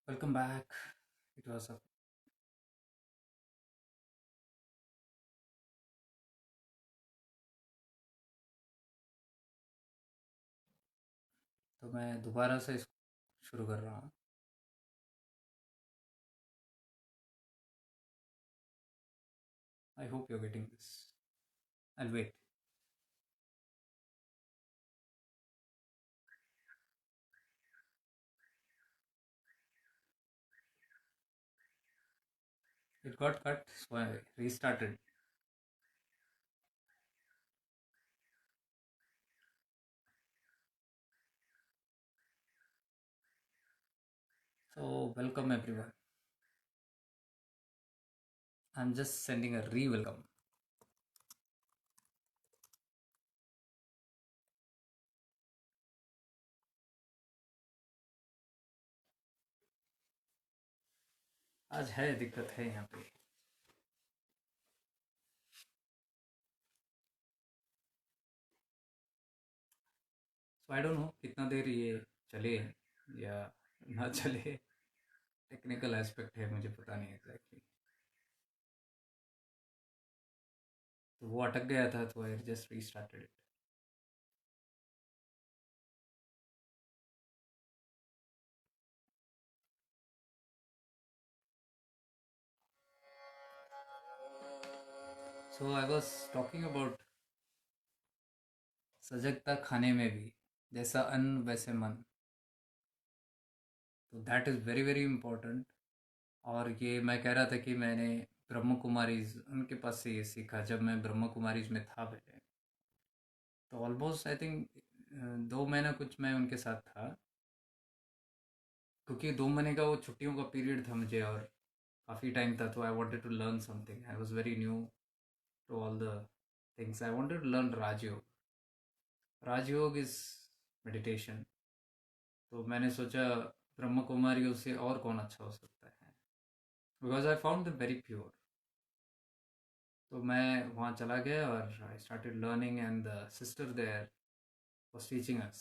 Welcome back. It was a तो मैं दोबारा से इसको शुरू कर रहा हूँ. I hope you're getting this. I'll wait. It got cut, so I restarted. So welcome everyone. I'm just sending a re-welcome. आज है दिक्कत है यहाँ पे. So I don't know कितना देर ये चले या ना चले. टेक्निकल एस्पेक्ट है, मुझे पता नहीं एग्जैक्टली. तो वो अटक गया था, तो I just restarted it. So I was talking about सजगता खाने में भी, जैसा अन्न वैसे मन. तो that is very very important. और ये मैं कह रहा था कि मैंने ब्रह्म कुमारीज उनके पास से ये सीखा जब मैं ब्रह्म कुमारीज में था पहले. तो ऑलमोस्ट आई थिंक 2 महीना कुछ मैं उनके साथ था, क्योंकि 2 महीने का वो छुट्टियों का पीरियड था मुझे, और काफ़ी टाइम था. तो I wanted to learn something. I was very new to all the things. I wanted to learn Rajyoga. Rajyoga is meditation. तो मैंने सोचा ब्रह्म कुमारियों से और कौन अच्छा हो सकता है, because I found the very pure. तो मैं वहाँ चला गया और I started learning, and the sister there was teaching us,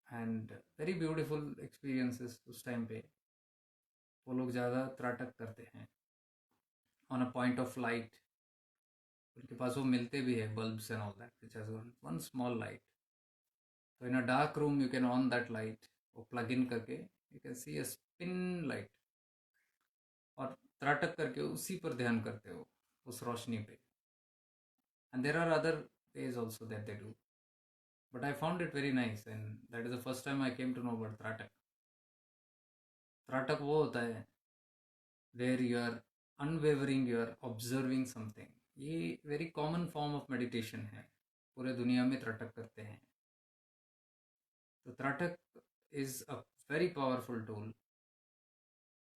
and very beautiful experiences. उस टाइम पे वो लोग ज़्यादा त्राटक करते हैं on a point of light. उनके पास वो मिलते भी है bulbs and all that, which has one small light. तो in a dark room you can on that light. वो प्लग इन करके you can see a spin light, और त्राटक करके उसी पर ध्यान करते हो, उस रोशनी पे. And there are other ways also that they do, but I found it very nice, and that is the first time I came to know about त्राटक. त्राटक वो होता है where you are unwavering, you are observing something. ये very common form of meditation है, पूरे दुनिया में त्राटक करते हैं. तो trataka is a very powerful tool.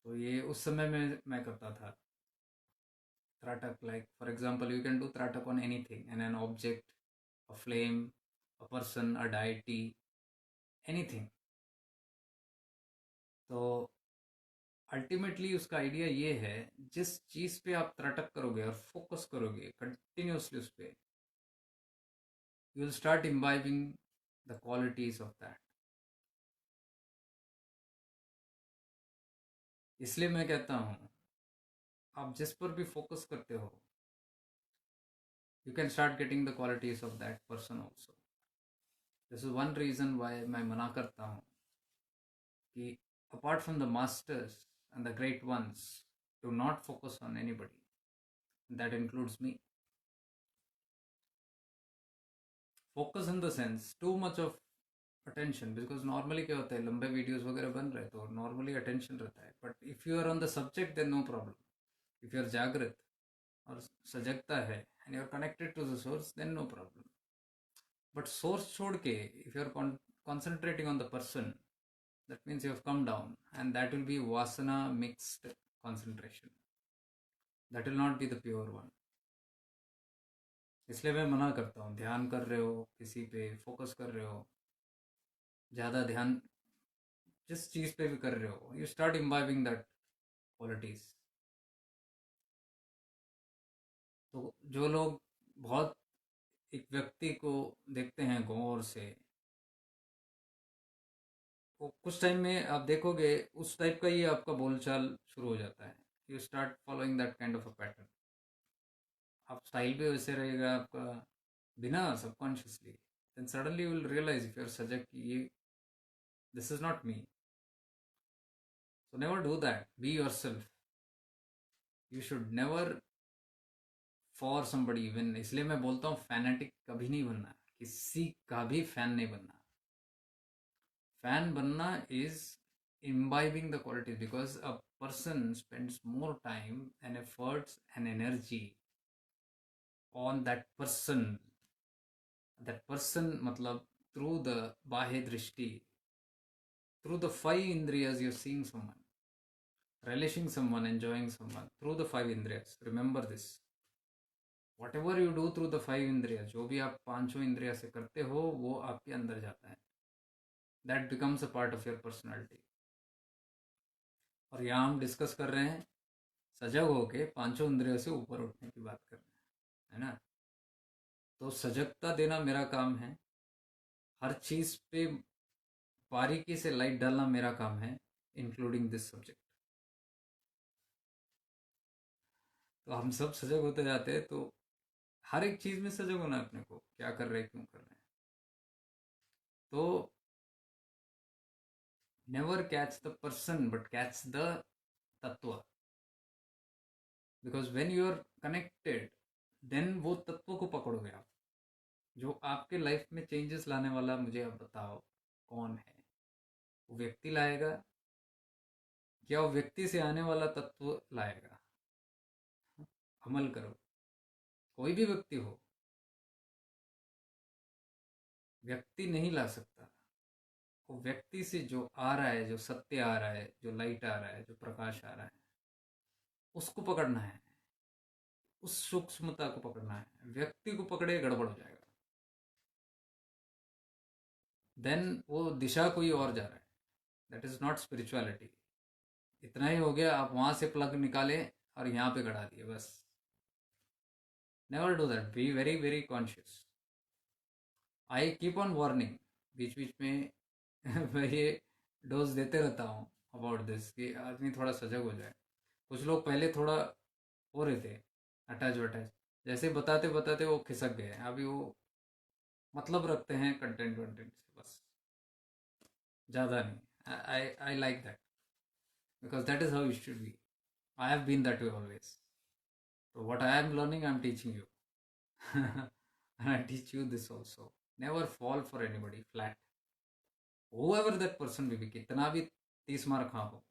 तो ये उस समय में मैं करता था trataka. Like for example you can do trataka on anything, and an object, a flame, a person, a deity, anything. तो अल्टीमेटली उसका आइडिया ये है, जिस चीज़ पे आप त्राटक करोगे और फोकस करोगे कंटिन्यूसली उस पर, you will start imbibing the qualities of that. इसलिए मैं कहता हूँ, आप जिस पर भी फोकस करते हो, you can start getting the qualities of that person also. This is one reason why मैं मना करता हूँ कि apart from the masters and the great ones, do not focus on anybody. That includes me. Focus in the sense too much of attention, because normally क्या होता है, लंबे videos वगैरह बन रहे तो normally attention रहता है. But if you are on the subject, then no problem. If you are जागृत और सजगता है and you are connected to the source, then no problem. But source छोड़ के, if you are concentrating on the person, that means you have come down, and that will be vasana mixed concentration. That will not be the pure one. इसलिए मैं मना करता हूँ. ध्यान कर रहे हो, किसी पे फोकस कर रहे हो, ज़्यादा ध्यान जिस चीज़ पे भी कर रहे हो, you start imbibing that qualities. तो जो लोग बहुत एक व्यक्ति को देखते हैं गौर से, वो कुछ टाइम में आप देखोगे उस टाइप का ही आपका बोलचाल शुरू हो जाता है। You start following that kind of a pattern. आप स्टाइल भी वैसे रहेगा आपका, बिना subconsciously. Then suddenly you will realise if your सजग कि ये this is not me. So never do that, be yourself. You should never for somebody even. इसलिए मैं बोलता हूँ फैनेटिक कभी नहीं बनना, किसी का भी फैन नहीं बनना। फैन बनना is imbibing the qualities, because a person spends more time and efforts and energy on that person मतलब through the बाह्य दृष्टि, through the five indriyas you're seeing someone, relishing someone, enjoying someone through the five indriyas. Remember this, whatever you do through the five indriyas, जो भी आप पांचों इंद्रिया से करते हो वो आपके अंदर जाता है। that becomes a part of your personality। और यहाँ हम डिस्कस कर रहे हैं सजग होके पांचों इंद्रियों से ऊपर उठने की बात कर रहे हैं, है ना। तो सजगता देना मेरा काम है, हर चीज पे बारीकी से लाइट डालना मेरा काम है, इंक्लूडिंग दिस सब्जेक्ट। तो हम सब सजग होते जाते हैं, तो हर एक चीज में सजग होना है अपने को, क्या कर रहे हैं, क्यों कर रहे हैं। तो never catch the person but catch the tattva, because when you are connected then वो तत्व को पकड़ोगे आप। जो आपके लाइफ में चेंजेस लाने वाला, मुझे आप बताओ कौन है। वो व्यक्ति लाएगा या वो व्यक्ति से आने वाला तत्व लाएगा। अमल करो, कोई भी व्यक्ति हो, व्यक्ति नहीं ला सकता। वो व्यक्ति से जो आ रहा है, जो सत्य आ रहा है, जो लाइट आ रहा है, जो प्रकाश आ रहा है, उसको पकड़ना है, उस सूक्ष्मता को पकड़ना है। व्यक्ति को पकड़े गड़बड़ हो जाएगा, देन वो दिशा कोई और जा रहा है। That is not spirituality. इतना ही हो गया, आप वहां से प्लग निकाले और यहाँ पे गड़ा दिए, बस। Never do that, be very very conscious. I keep on warning, बीच बीच में मैं ये डोज देते रहता हूँ अबाउट दिस, कि आदमी थोड़ा सजग हो जाए। कुछ लोग पहले थोड़ा हो रहे थे अटैच वटैच, जैसे बताते बताते वो खिसक गए। अभी वो मतलब रखते हैं कंटेंट वंटेंट से, बस, ज़्यादा नहीं। I I like that, because that is how it should be. I have been that way always. So what I am learning, I am teaching you. And I teach you this also. Never fall for anybody flat. Whoever that person may be, कितना भी 30 मार खा हो,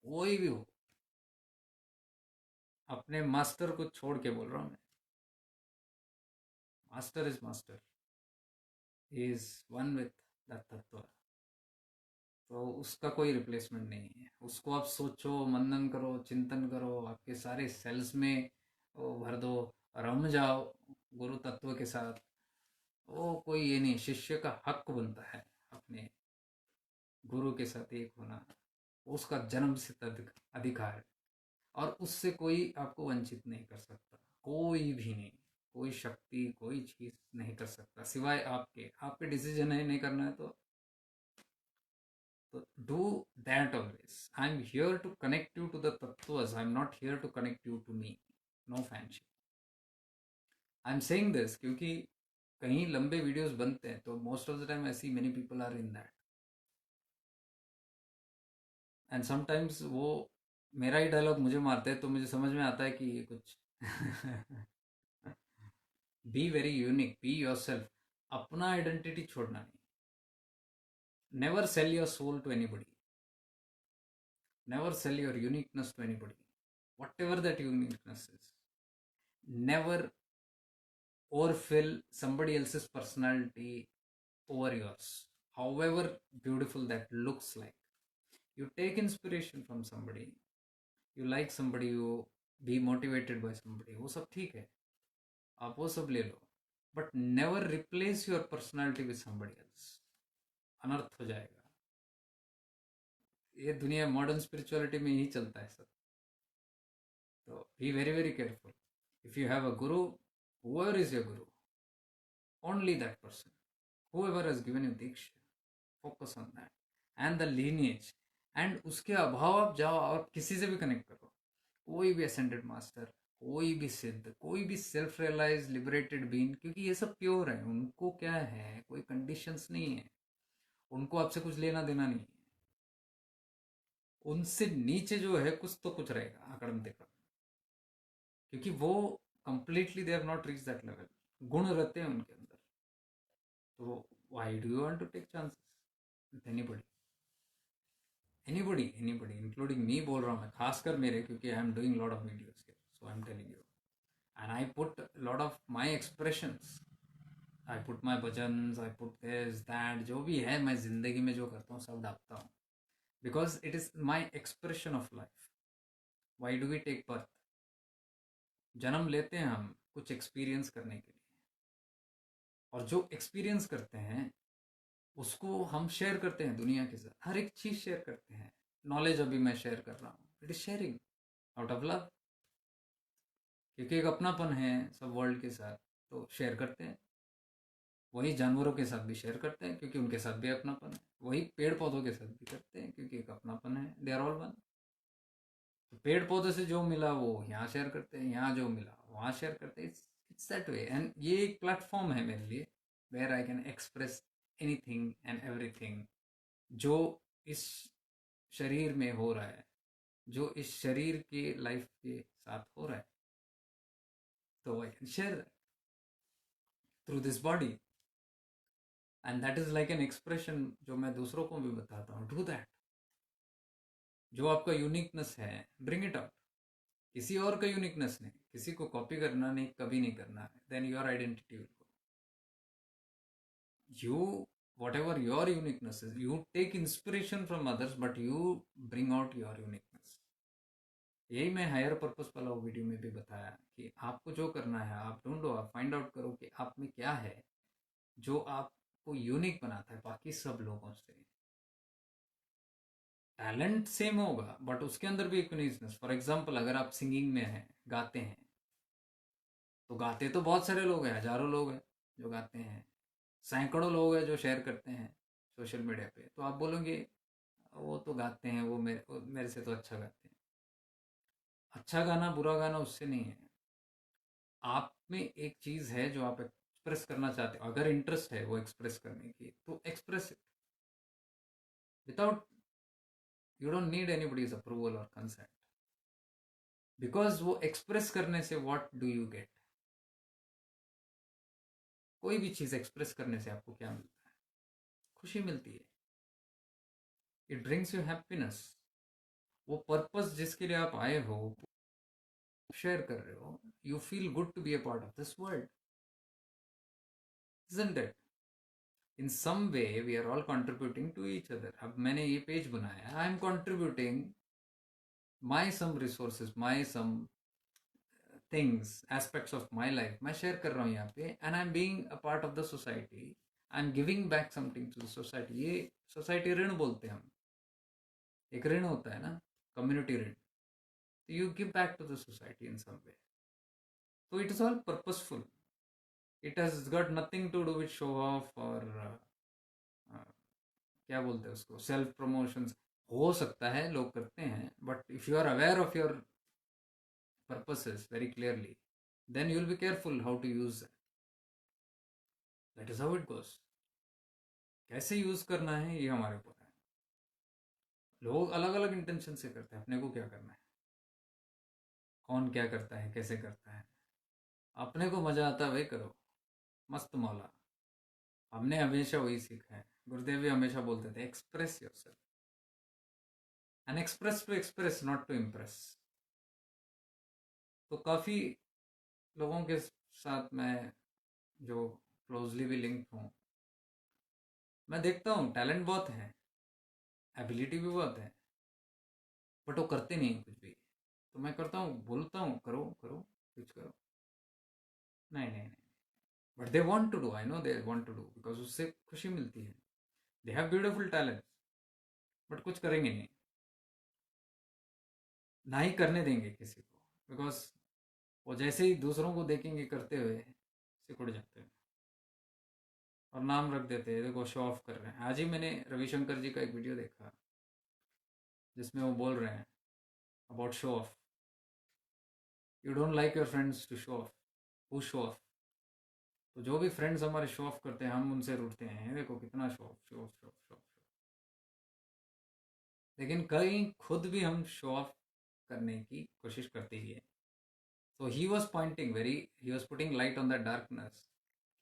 कोई भी हो, अपने master को छोड़ के बोल रहा हूँ मैं। Master is master, he is one with that तत्व। तो उसका कोई रिप्लेसमेंट नहीं है। उसको आप सोचो, मनन करो, चिंतन करो, आपके सारे सेल्स में वो भर दो, रम जाओ गुरु तत्व के साथ। वो कोई ये नहीं, शिष्य का हक बनता है अपने गुरु के साथ एक होना, उसका जन्म सिद्ध अधिकार है। और उससे कोई आपको वंचित नहीं कर सकता, कोई भी नहीं। कोई शक्ति, कोई चीज नहीं कर सकता सिवाय आपके। आपके डिसीजन है नहीं करना है, तो do that always. I am here to connect you to the तत्वस, I am not here to connect you to me. No fanship. I am saying this क्योंकि कहीं लंबे वीडियोस बनते हैं, तो मोस्ट ऑफ द टाइम ऐसी many people are in that, and sometimes वो मेरा ही डायलॉग मुझे मारते हैं, तो मुझे समझ में आता है कि ये कुछ be very unique, be yourself. अपना आइडेंटिटी छोड़ना नहीं। Never sell your soul to anybody, never sell your uniqueness to anybody, whatever that uniqueness is. नेवर overfill somebody else's personality over yours, however beautiful that looks like. You take inspiration from somebody, you like somebody, you be motivated by somebody, वो सब ठीक है, आप वो सब ले लो, but never replace your personality with somebody else. अनर्थ हो जाएगा। ये दुनिया मॉडर्न स्पिरिचुअलिटी में ही चलता है सब। तो B very very careful. If you have a Guru, whoever is your guru, only that person, whoever has given you diksha, focus on that and the lineage, and उसके अभाव आप जाओ और किसी से भी कनेक्ट करो, कोई भी असेंडेड मास्टर, कोई भी सिद्ध, कोई भी सेल्फ रियलाइज लिबरेटेड बीइंग, क्योंकि ये सब प्योर है, उनको क्या है, कोई कंडीशंस नहीं है, उनको आपसे कुछ लेना देना नहीं है। उनसे नीचे जो है कुछ तो कुछ रहेगा अकड़म देखा, क्योंकि वो completely they have not reach that level, गुण रहते हैं उनके अंदर। तो why do you want to take chances with anybody, anybody anybody including me बोल रहा हूँ मैं, खासकर मेरे, क्योंकि I am doing lot of videos here, so I am telling you, and I put lot of my expressions, I put my bhajans, I put this that, जो भी है मैं जिंदगी में जो करता हूँ सब डालता हूँ, because it is my expression of life. Why do we take birth? जन्म लेते हैं हम कुछ एक्सपीरियंस करने के लिए, और जो एक्सपीरियंस करते हैं उसको हम शेयर करते हैं दुनिया के साथ, हर एक चीज़ शेयर करते हैं। नॉलेज अभी मैं शेयर कर रहा हूँ, it is sharing out of love, क्योंकि एक अपनापन है सब वर्ल्ड के साथ, तो शेयर करते हैं। वही जानवरों के साथ भी शेयर करते हैं क्योंकि उनके साथ भी अपनापन है, वही पेड़ पौधों के साथ भी करते हैं क्योंकि एक अपनापन है, दे आर ऑल वन। तो पेड़ पौधे से जो मिला वो यहाँ शेयर करते हैं, यहाँ जो मिला वहाँ शेयर करते हैं, इट्स दैट वे। एंड ये एक प्लेटफॉर्म है मेरे लिए where I can express anything and everything जो इस शरीर में हो रहा है, जो इस शरीर के लाइफ के साथ हो रहा है, तो I can share through this body, and that is like an expression जो मैं दूसरों को भी बताता हूँ, डू दैट। जो आपका यूनिकनेस है ब्रिंग इट आउट, किसी और का यूनिकनेस नहीं, किसी को कॉपी करना नहीं, कभी नहीं करना है, then your identity will go. You, whatever your uniqueness is, you take inspiration from others but you bring out your uniqueness। यही मैं हायर पर्पस वाला वीडियो में भी बताया कि आपको जो करना है आप ढूंढो, आप फाइंड आउट करो कि आप में क्या है जो आपको यूनिक बनाता है बाकी सब लोगों से। टैलेंट सेम होगा बट उसके अंदर भी एक यूनिकनेस। फॉर एग्जांपल अगर आप सिंगिंग में हैं, गाते हैं, तो गाते तो बहुत सारे लोग हैं, हजारों लोग हैं जो गाते हैं, सैकड़ों लोग हैं जो शेयर करते हैं सोशल मीडिया पे, तो आप बोलोगे वो तो गाते हैं, वो मेरे से तो अच्छा गाते हैं। अच्छा गाना बुरा गाना उससे नहीं है, आप में एक चीज़ है जो आप एक्सप्रेस करना चाहते हो, अगर इंटरेस्ट है वो एक्सप्रेस करने की तो express it without, you don't need anybody's approval और कंसेंट, बिकॉज वो एक्सप्रेस करने से व्हाट डू यू गेट? कोई भी चीज़ एक्सप्रेस करने से आपको क्या मिलता है? खुशी मिलती है, इट ब्रिंग्स यू हैप्पीनेस। वो पर्पस जिसके लिए आप आए हो शेयर कर रहे हो, you feel good to be a part of this world, isn't it? In some way we are all contributing to each other. अब मैंने ये पेज बनाया, I am contributing my some resources, my some things, aspects of my life मैं share कर रहा हूँ यहाँ पे, and I am being a part of the society, I am giving back something to the society. ये society ऋण बोलते हैं हम, एक ऋण होता है ना, कम्युनिटी ऋण, तो you give back to the society in some way, तो it is all purposeful. It has got nothing to do with show off और क्या बोलते हैं उसको, सेल्फ प्रमोशंस। हो सकता है लोग करते हैं, but if you are aware of your purposes very clearly, then you will be careful how to use that. That is how it goes। कैसे यूज करना है ये हमारे ऊपर है। लोग अलग अलग इंटेंशन से करते हैं, अपने को क्या करना है, कौन क्या करता है, कैसे करता है, अपने को मजा आता है वही करो, मस्त मौला। हमने हमेशा वही सीखा है, गुरुदेव भी हमेशा बोलते थे express yourself, and express to express not to impress. तो काफ़ी लोगों के साथ मैं जो क्लोजली भी लिंक हूँ, मैं देखता हूँ टैलेंट बहुत है, एबिलिटी भी बहुत है, बट वो करते नहीं हैं कुछ भी। तो मैं करता हूँ, बोलता हूँ करो करो कुछ करो, नहीं नहीं नहीं, but they want to do, I know they want to do, because उससे खुशी मिलती है, they have beautiful talent, but कुछ करेंगे नहीं, ना ही करने देंगे किसी को, बिकॉज वो जैसे ही दूसरों को देखेंगे करते हुए सिकुड़ जाते हैं। और नाम रख देते हैं, देखो शो ऑफ कर रहे हैं। आज ही मैंने रविशंकर जी का एक वीडियो देखा जिसमें वो बोल रहे हैं about show off. You don't like your friends to show off, who show off. तो जो भी फ्रेंड्स हमारे शो ऑफ करते हैं हम उनसे रूठते हैं, देखो कितना show off show off show off show off. लेकिन कहीं खुद भी हम शो ऑफ करने की कोशिश करते ही है। तो he was putting light on the darkness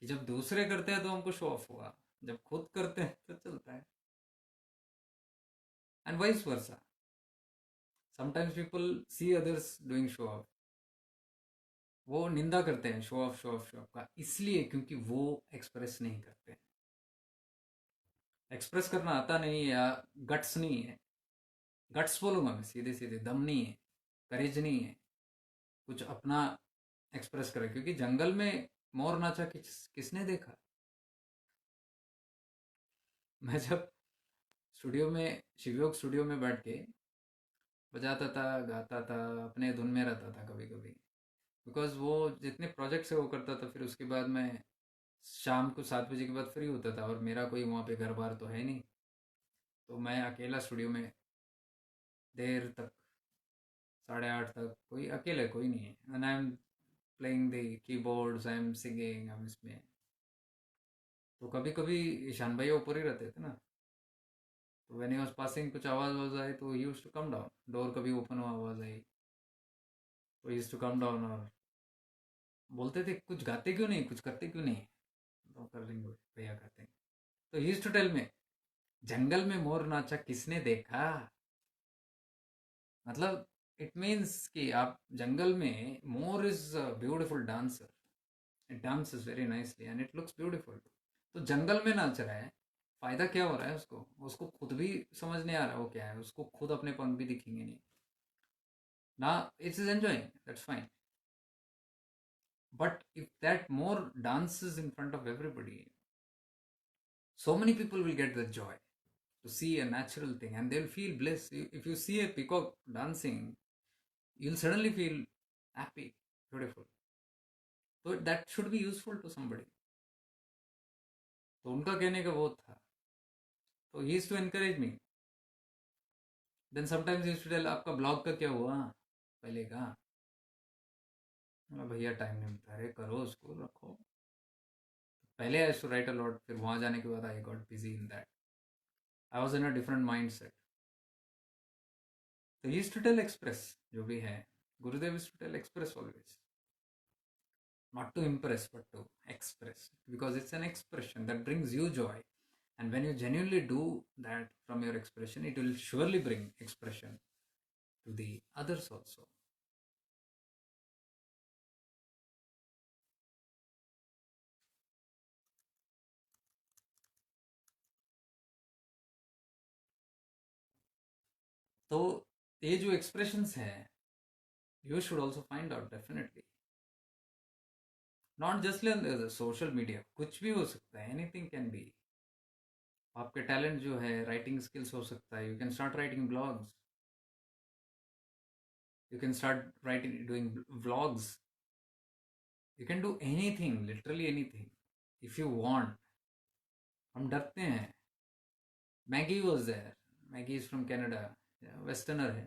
कि जब दूसरे करते हैं तो हमको शो ऑफ हुआ, जब खुद करते हैं तो चलता है। And vice versa, sometimes people see others doing show off, वो निंदा करते हैं show off show off show off का, इसलिए क्योंकि वो एक्सप्रेस नहीं करते हैं। एक्सप्रेस करना आता नहीं है या गट्स नहीं है, गट्स बोलूंगा मैं सीधे सीधे, दम नहीं है, करेज नहीं है कुछ अपना एक्सप्रेस करे। क्योंकि जंगल में मोर नाचा किसने देखा? मैं जब स्टूडियो में, शिवयोग स्टूडियो में बैठ के बजाता था, गाता था, अपने धुन में रहता था कभी कभी। बिकॉज वो जितने प्रोजेक्ट्स है वो करता था, फिर उसके बाद मैं शाम को 7 बजे के बाद फ्री होता था और मेरा कोई वहाँ पे घर बार तो है नहीं। तो मैं अकेला स्टूडियो में देर तक, 8:30 तक, कोई अकेले कोई नहीं है, and I am playing the keyboards, I am singing, I am इसमें। तो कभी कभी ईशान भैया ऊपर ही रहते थे ना, तो व्हेन ही वाज पासिंग कुछ आवाज़ आवाज़ आई तो ही used to come down, door कभी ओपन हुआ आवाज़ आई तो ही यूज्ड टू कम डाउन और बोलते थे कुछ गाते क्यों नहीं, कुछ करते क्यों नहीं। तो कर लेंगे भैया कहते हैं। तो ही यूज्ड टू टेल मी, जंगल में मोर नाचा किसने देखा। मतलब इट मीन्स कि आप जंगल में, more is a beautiful dancer, it dances very nicely and it looks beautiful. तो जंगल में नाच रहा है, फायदा क्या हो रहा है उसको, उसको खुद भी समझ नहीं आ रहा वो क्या है, उसको खुद अपने पंख भी दिखेंगे नहीं ना, it's is enjoying, that's fine. But if that more dances in front of everybody, so many people will get the joy to see a natural thing and they'll feel bliss. If you see a peacock dancing, you'll suddenly feel happy, beautiful. So that should be useful to somebody. तो उनका कहने का वो था, तो he is to encourage me. Then sometimes he to tell, आपका blog का क्या हुआ पहले का? भैया टाइम नहीं मिलता, अरे करो उसको, रखो। पहले I to write a lot, फिर वहां जाने के बाद I got busy in that, I was in a different mindset. तो ही टू टेल एक्सप्रेस, जो भी है, Gurudev is to tell express always, not to impress but to express, because it's an expression that brings you joy. And when you genuinely do that from your expression, it will surely bring expression to the others also. तो ये जो expressions हैं, you should also find out definitely. Not just on the social media, कुछ भी हो सकता है, anything can be. आपके टैलेंट जो है, राइटिंग स्किल्स हो सकता है, you can start writing blogs, you can start writing doing vlogs, you can do anything, literally anything if you want. हम डरते हैं। Maggie was there, Maggie is from Canada, westerner है।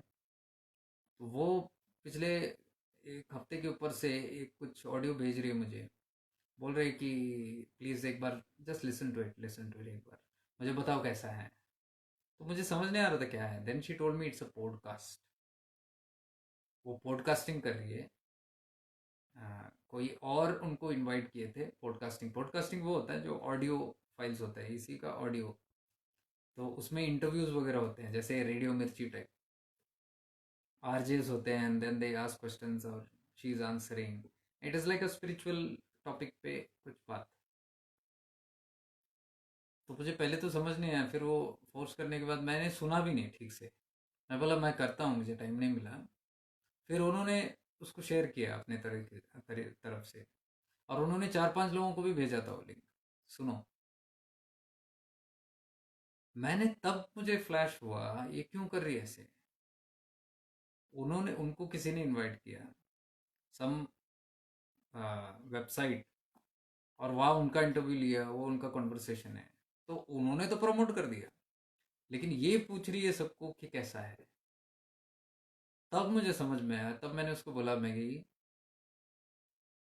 तो वो पिछले एक हफ्ते के ऊपर से एक कुछ ऑडियो भेज रही है मुझे, बोल रहे कि प्लीज़ एक बार just listen to it, listen to it एक बार, मुझे बताओ कैसा है। तो मुझे समझ नहीं आ रहा था क्या है, then she told me it's a podcast. वो पॉडकास्टिंग कर रही है। कोई और उनको इनवाइट किए थे। पॉडकास्टिंग, पॉडकास्टिंग वो होता है जो ऑडियो फाइल्स होता है, इसी का ऑडियो। तो उसमें इंटरव्यूज वगैरह होते हैं, जैसे रेडियो मिर्ची टाइप, आरजेस होते हैं and then they ask questions और she is answering. It is like a spiritual topic पे कुछ बात। तो मुझे पहले तो समझ नहीं आया, फिर वो फोर्स करने के बाद मैंने सुना भी नहीं ठीक से। मैं बोला मैं करता हूँ, मुझे टाइम नहीं मिला। फिर उन्होंने उसको शेयर किया अपने तरफ से, और उन्होंने 4-5 लोगों को भी भेजा था वो लिंक। सुनो, मैंने तब मुझे फ्लैश हुआ ये क्यों कर रही है ऐसे। उन्होंने, उनको किसी ने इनवाइट किया, सम वेबसाइट, और वहाँ उनका इंटरव्यू लिया, वो उनका कॉन्वर्सेशन है, तो उन्होंने तो प्रमोट कर दिया, लेकिन ये पूछ रही है सबको कि कैसा है। तब मुझे समझ में आया, तब मैंने उसको बोला, Maggi,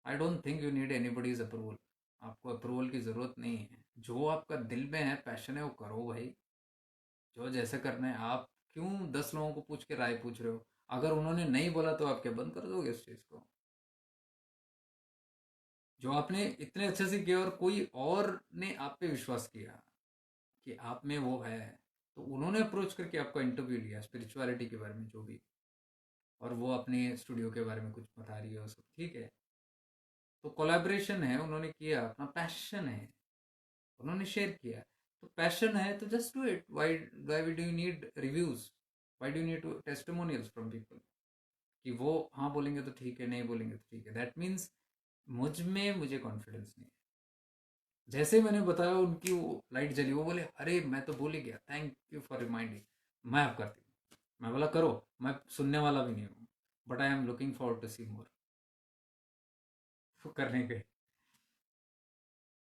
I don't think you need anybody's approval. आपको अप्रूवल की ज़रूरत नहीं है। जो आपका दिल में है, पैशन है, वो करो भाई। जो जैसे करना है। आप क्यों 10 लोगों को पूछ के राय पूछ रहे हो? अगर उन्होंने नहीं बोला तो आप क्या बंद कर दोगे उस चीज़ को? जो आपने इतने अच्छे से किया और कोई और ने आप पे विश्वास किया कि आप में वो है, तो उन्होंने अप्रोच करके आपका इंटरव्यू लिया स्पिरिचुअलिटी के बारे में जो भी, और वो अपने स्टूडियो के बारे में कुछ बता रही है, वो सब ठीक है। तो कोलैबोरेशन है, उन्होंने किया, अपना पैशन है, उन्होंने शेयर किया। तो पैशन है तो just do it. Why do you need reviews? Why do you need testimonials from people कि वो हाँ बोलेंगे तो ठीक है, नहीं बोलेंगे तो ठीक है? दैट मीन्स मुझे कॉन्फिडेंस नहीं है। जैसे मैंने बताया, उनकी वो लाइट जली, वो बोले अरे मैं तो भूल ही गया, थैंक यू फॉर रिमाइंडिंग, मैं अब करती हूँ। मैं बोला करो, मैं सुनने वाला भी नहीं हूँ, but I am looking forward to see more. तो करने गए।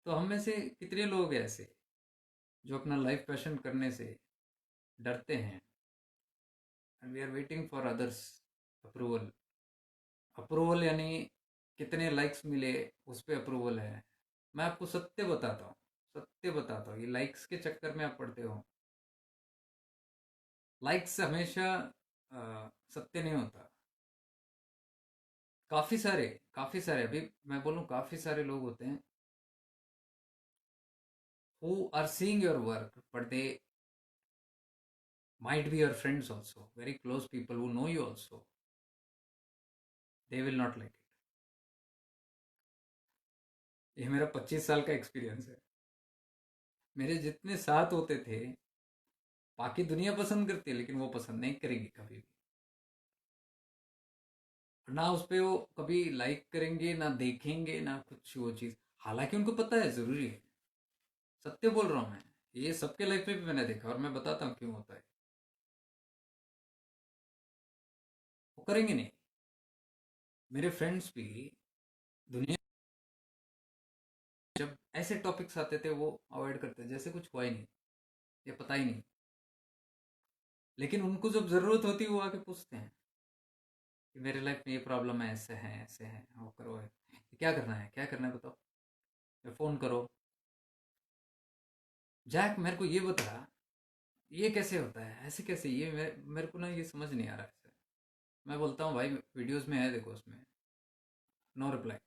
तो हम में से कितने लोग हैं ऐसे जो अपना लाइफ पैशन करने से डरते हैं, and we are waiting for others approval. Approval यानी कितने लाइक्स मिले, उस पर अप्रूवल है। मैं आपको सत्य बताता हूँ, सत्य बताता हूँ, ये लाइक्स के चक्कर में आप पड़ते हो। लाइक्स हमेशा सत्य नहीं होता। काफ़ी सारे अभी मैं बोलूँ, काफ़ी सारे लोग होते हैं who are seeing your work, but they might be your friends also, very close people who know you also, they will not like it. ये मेरा 25 साल का एक्सपीरियंस है। मेरे जितने साथ होते थे, बाकी दुनिया पसंद करती है, लेकिन वो पसंद नहीं करेगी कभी भी। ना उस पे वो कभी लाइक करेंगे, ना देखेंगे, ना कुछ वो चीज़। हालांकि उनको पता है ज़रूरी है। सत्य बोल रहा हूँ मैं। ये सबके लाइफ में भी मैंने देखा, और मैं बताता हूँ क्यों होता है। वो करेंगे नहीं। मेरे फ्रेंड्स भी दुनिया, जब ऐसे टॉपिक्स आते थे वो अवॉइड करते थे, जैसे कुछ हुआ ही नहीं, ये पता ही नहीं। लेकिन उनको जब ज़रूरत होती है, वो आके पूछते हैं कि मेरे लाइफ में ये प्रॉब्लम है, ऐसे है, वो करो है। क्या करना है, क्या करना है बताओ, या फ़ोन करो, जैक मेरे को ये बता, ये कैसे होता है, ऐसे कैसे, ये मेरे को ना ये समझ नहीं आ रहा है ऐसे। मैं बोलता हूँ भाई वीडियोस में है, देखो उसमें। नो रिप्लाई,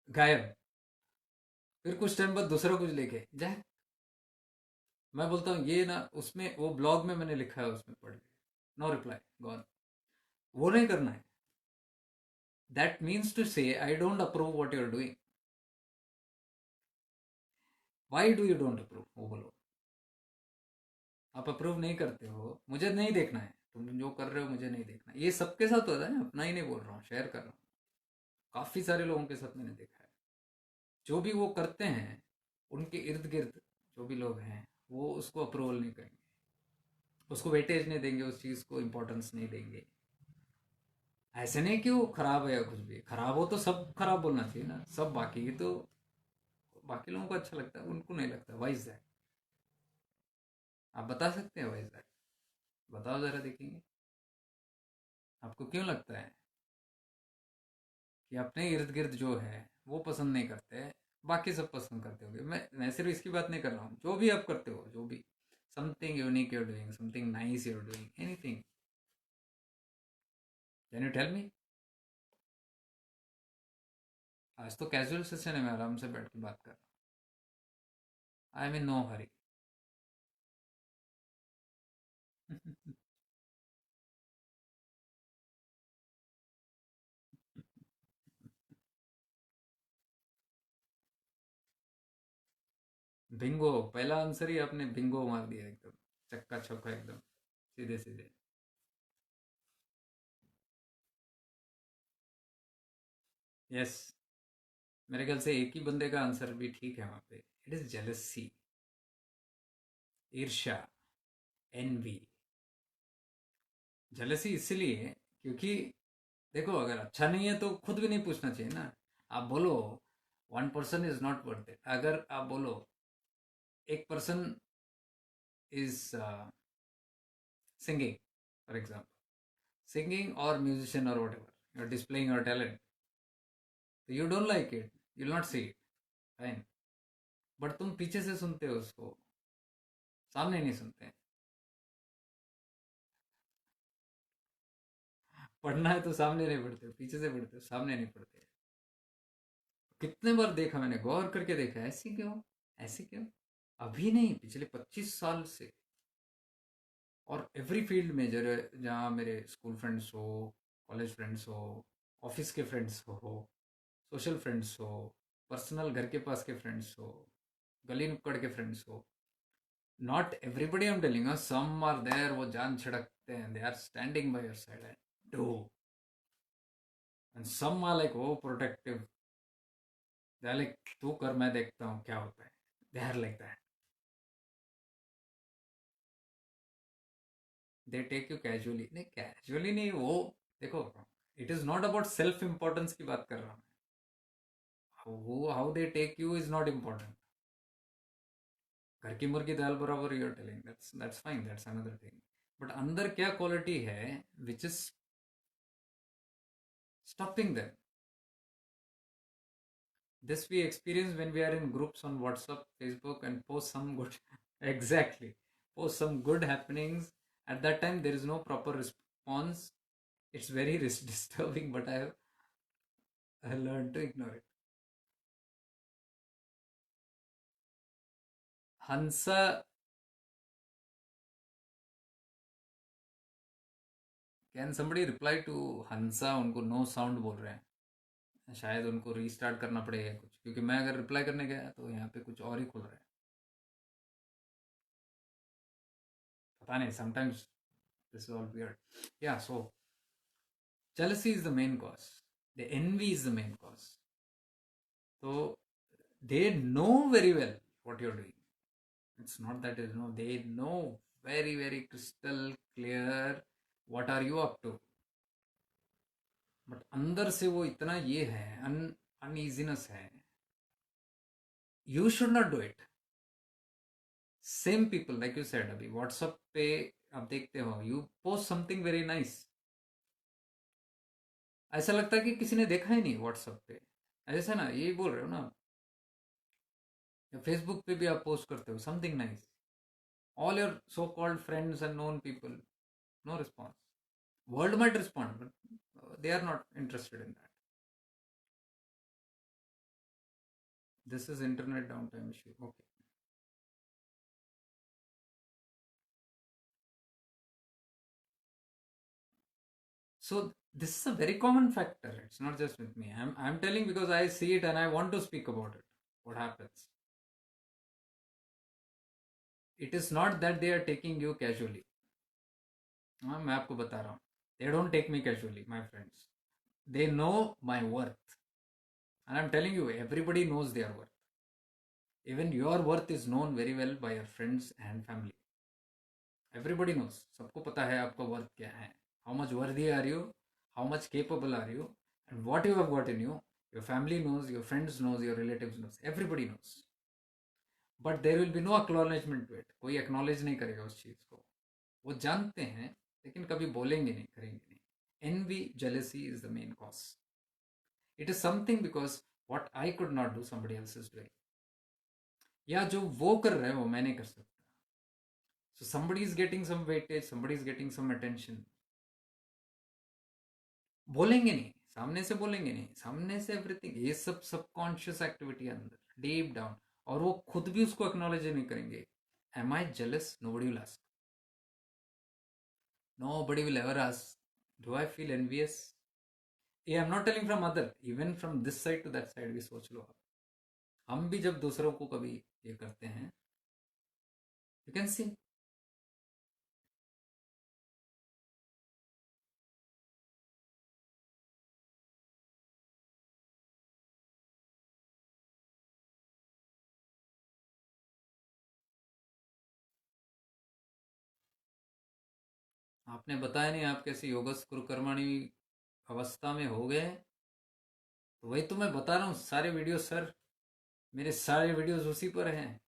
गायब। फिर कुछ टाइम बाद दूसरा कुछ लेके जैक। मैं बोलता हूँ ये ना, उसमें वो ब्लॉग में मैंने लिखा है, उसमें पढ़ लिया, नो रिप्लाई, गॉन। वो नहीं करना है। That means to say I don't approve what you are doing. Why do you don't approve, वो बोलो। आप अप्रूव नहीं करते हो, मुझे नहीं देखना है, तुम जो कर रहे हो मुझे नहीं देखना। ये सबके साथ होता है, अपना ही नहीं बोल रहा हूँ, शेयर कर रहा हूँ। काफ़ी सारे लोगों के साथ मैंने देखा है, जो भी वो करते हैं, उनके इर्द गिर्द जो भी लोग हैं, वो उसको अप्रूवल नहीं करेंगे, उसको वेटेज नहीं देंगे, उस चीज़ को इम्पोर्टेंस नहीं देंगे। ऐसे नहीं कि वो खराब है या कुछ भी। खराब हो तो सब खराब बोलना चाहिए ना, सब। बाकी तो बाकी लोगों को अच्छा लगता है, उनको नहीं लगता। Why is that? आप बता सकते हैं वाई इज दैट? बताओ ज़रा, देखेंगे। आपको क्यों लगता है कि अपने इर्द गिर्द जो है वो पसंद नहीं करते, बाकी सब पसंद करते होंगे? मैं सिर्फ इसकी बात नहीं कर रहा हूँ, जो भी आप करते हो, जो भी something unique you're doing, something nice you're doing, anything, can you tell me? आज तो कैजुअल सेशन है, मैं आराम से बैठ के बात कर रहा हूँ। I am in no hurry. Bingo, पहला आंसर ही आपने बिंगो मार दिया एकदम, चक्का चौका एकदम, सीधे सीधे। यस। मेरे ख्याल से एक ही बंदे का आंसर भी ठीक है वहाँ पे। इट इज जेलसी, ईर्ष्या, एनवी। जेलसी इसलिए क्योंकि देखो अगर अच्छा नहीं है तो खुद भी नहीं पूछना चाहिए ना। आप बोलो 1 person is not worth it. अगर आप बोलो एक person is singing, for example, singing or musician or whatever, you're displaying your talent, so you don't like it, you'll not see it, fine, but तुम पीछे से सुनते हो उसको, सामने नहीं सुनते। पढ़ना है तो सामने नहीं पढ़ते, पीछे से पढ़ते हो, सामने नहीं पढ़ते। कितने बार देखा मैंने, गौर करके देखा, ऐसी क्यों, ऐसी क्यों। अभी नहीं, पिछले 25 साल से। और एवरी फील्ड में जहाँ मेरे स्कूल फ्रेंड्स हो, कॉलेज फ्रेंड्स हो, ऑफिस के फ्रेंड्स हो, सोशल फ्रेंड्स हो, पर्सनल घर के पास के फ्रेंड्स हो, गली नुक्कड़ के फ्रेंड्स हो, not everybody, I am telling, some are there, वो जान छिड़कते हैं, they are standing by your side and do, and some are like वो प्रोटेक्टिव, दे आर लाइक तू कर मैं देखता हूँ क्या होता है, they are like that, they take you casually, नहीं कैजुअली नहीं वो, देखो, it is not about self importance की बात कर रहा हूँ मैं, वो how they take you is not important. घर की मुर्गी दाल बराबर, you are telling, that's fine, that's another thing, but अंदर क्या क्वालिटी है which is stopping them? This we experience when we are in groups on WhatsApp, Facebook, and post some good, exactly, post some good happenings. At that time, there is no proper response. It's very disturbing, but I learned to ignore it. Hansa, can somebody reply to Hansa? उनको no sound बोल रहे हैं, शायद उनको restart करना पड़ेगा कुछ, क्योंकि मैं अगर रिप्लाई करने गया तो यहाँ पे कुछ और ही खुल रहा है, पता नहीं, sometimes this is all weird. Yeah, so jealousy is the main cause. The envy is the main cause. So they know very well what you're doing. It's not that they know, they know very, very crystal clear what are you up to. But अंदर से वो इतना ये है, uneasiness है, you should not do it. Same people like you said, अभी WhatsApp पे आप देखते हो, you post something very nice, ऐसा लगता है कि किसी ने देखा ही नहीं व्हाट्सएप पे, ऐसा ना, यही बोल रहे हो ना, या फेसबुक पे भी आप पोस्ट करते हो something nice, all your so-called friends and known people, no response. World might respond, but they are not interested in that. This is internet downtime issue. Okay. So this is a very common factor. It's not just with me. I'm telling because I see it and I want to speak about it. What happens? It is not that they are taking you casually. हाँ, मैं आपको बता रहा हूँ. They don't take me casually, my friends. They know my worth. And I'm telling you, everybody knows their worth. Even your worth is known very well by your friends and family. Everybody knows. सबको पता है आपका worth क्या है. How much worthy are you? How much capable are you? And what you have got in you. Your family knows, your friends knows, your relatives knows. Everybody knows. But there will be no acknowledgement to it. कोई acknowledge नहीं करेगा उस चीज़ को. वो जानते हैं लेकिन कभी बोलेंगे नहीं, करेंगे नहीं. Envy, jealousy is the main cause. It is something because what I could not do, somebody else is doing. या जो वो कर रहे हैं वो मैं नहीं कर सकता. So somebody is getting some weightage, somebody is getting some attention. बोलेंगे नहीं, सामने से बोलेंगे नहीं, सामने से एवरीथिंग, ये सब सबकॉन्शियस एक्टिविटी अंदर, डीप डाउन, और वो खुद भी उसको एक्नॉलेज नहीं करेंगे. Am I jealous? Nobody will ask. Nobody will ever ask do I feel envious. ये I am not telling from other, even from this side to that side भी सोच लो आप. हम भी जब दूसरों को कभी ये करते हैं, यू कैन सी. आपने बताया नहीं आप कैसे योगस कुरकर्माणी अवस्था में हो गए, तो वही तो मैं बता रहा हूँ, सारे वीडियोस सर, मेरे सारे वीडियोस उसी पर हैं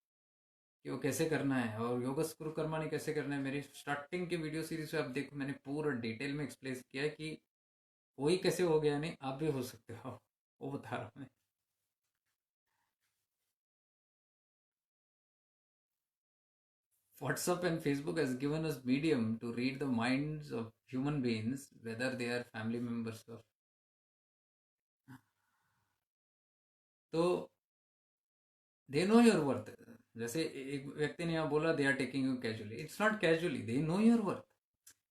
कि वो कैसे करना है, और योगस गुरु कर्मा कैसे करना है। मेरी स्टार्टिंग की वीडियो सीरीज में आप देखो, मैंने पूरा डिटेल में एक्सप्लेन किया है कि कोई कैसे हो गया नहीं, आप भी हो सकते हो, वो बता रहा हूँ मैं। WhatsApp and Facebook has given us medium to read the minds of human beings, whether they are family members or, तो दे नो योर वर्थ। जैसे एक व्यक्ति ने यहाँ बोला, they are taking you casually, it's not casually, they know your worth.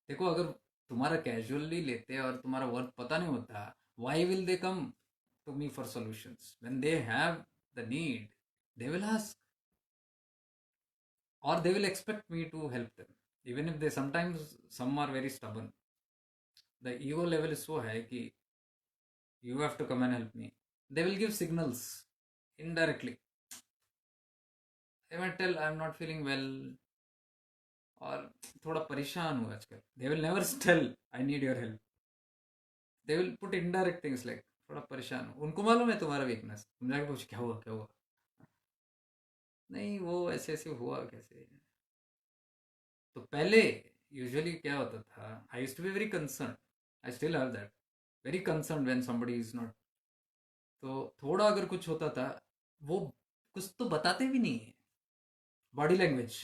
देखो, अगर तुम्हारा कैजुअली लेते और तुम्हारा वर्थ पता नहीं होता, why will they come to me for solutions when they have the need? They will ask, or they will expect me to help them, even if they sometimes some are very stubborn. The ego level is so high कि you have to come and help me. They will give signals indirectly. They might tell I'm not feeling well, और थोड़ा परेशान हूँ आजकल. They will never tell I need your help. They will put indirect things like थोड़ा परेशान हूँ. उनको मालूम है तुम्हारा वीकनेस, तुम जाके पूछ क्या हुआ क्या हुआ. नहीं, वो ऐसे ऐसे हुआ कैसे. तो पहले यूजुअली क्या होता था, I used to be very concern, I still have that, very concern when somebody is not. तो थोड़ा अगर कुछ होता था, वो कुछ तो बताते भी नहीं है, बॉडी लैंग्वेज.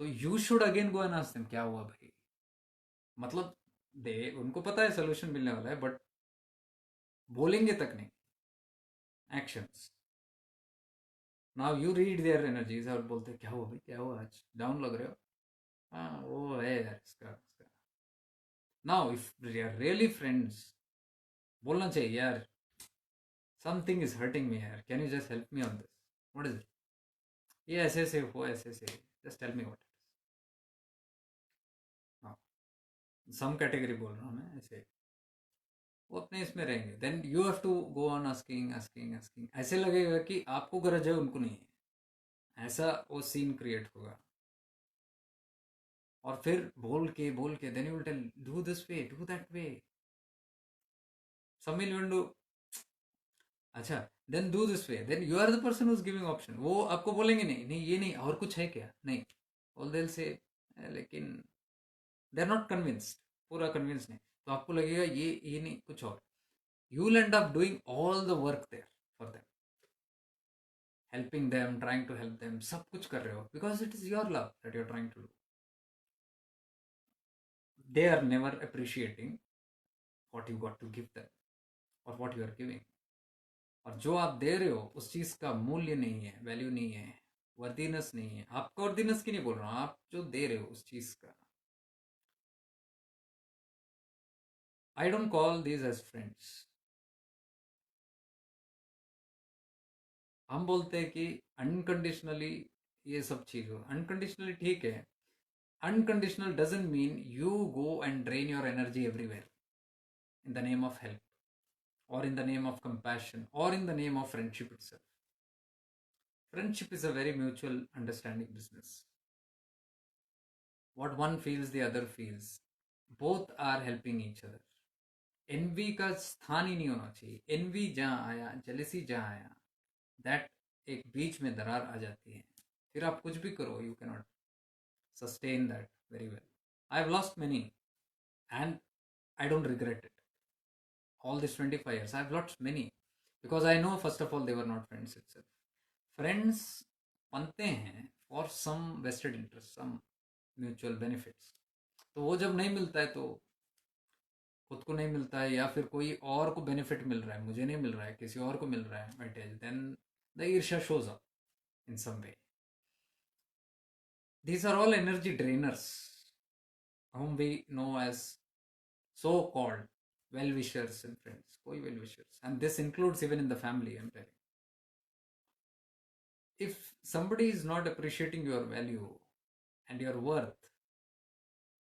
तो you should again go and ask them क्या हुआ भाई. मतलब दे उनको पता है सोल्यूशन मिलने वाला है, बट बोलेंगे तक नहीं. Actions. Now you read their energies और बोलते क्या हुआ भाई, क्या हुआ, आज डाउन लग रहे हो. हाँ वो है यार इसका. Now if they are really friends, बोलना चाहिए यार, समथिंग इज हर्टिंग मी यार, can you just help me on this, what is it, ये ऐसे ऐसे हो, ऐसे ऐसे, just tell me what it is. हाँ, सम कैटेगरी बोल रहा हूँ मैं ऐसे, वो अपने इसमें रहेंगे. Then you have to go on asking asking asking, ऐसे लगेगा कि आपको गरज है उनको नहीं है, ऐसा वो सीन क्रिएट होगा. और फिर बोल के then you will tell do this way, do that way. Some will do, अच्छा, then do this way, then you are the person who is giving option. वो आपको बोलेंगे नहीं नहीं ये नहीं, और कुछ है क्या, नहीं. ऑल दिल से, लेकिन दे आर नॉट कन्विंस्ड, पूरा कन्विंस नहीं. तो आपको लगेगा ये नहीं, कुछ और. You will end up doing all the work there for them, helping them, trying to help them, सब कुछ कर रहे हो because it is your love that you are trying to do. They are never appreciating what you got to give them और what you are giving. और जो आप दे रहे हो उस चीज का मूल्य नहीं है, वैल्यू नहीं है, वर्दीनेस नहीं है. आपका वर्दीनेस की नहीं बोल रहा हूँ, आप जो दे रहे हो उस चीज का. I don't call these as friends. हम बोलते हैं कि अनकंडीशनली ये सब चीज हो. अनकंडीशनली ठीक है, unconditional doesn't mean you go and drain your energy everywhere in the name of help, or in the name of compassion, or in the name of friendship itself. Friendship is a very mutual understanding business. What one feels the other feels, both are helping each other. Envy का स्थान ही नहीं होना चाहिए. N V जहाँ आया, jealousy जहाँ आया, that एक बीच में दरार आ जाती है. फिर आप कुछ भी करो, you cannot sustain that very well. I've lost many, and I don't regret it. All these 25 years, I've lost many because I know first of all they were not friends itself. Friends बनते हैं for some vested interest, some mutual benefits. तो वो जब नहीं मिलता है तो खुद को नहीं मिलता है, या फिर कोई और को बेनिफिट मिल रहा है, मुझे नहीं मिल रहा है, किसी और को मिल रहा है वेटेज, देन द ईर्ष्या shows up in some way. These are all energy drainers whom we know as so-called well-wishers and friends. Koi well-wishers. And this includes even in the family, I'm telling. If somebody is not appreciating your value and your worth,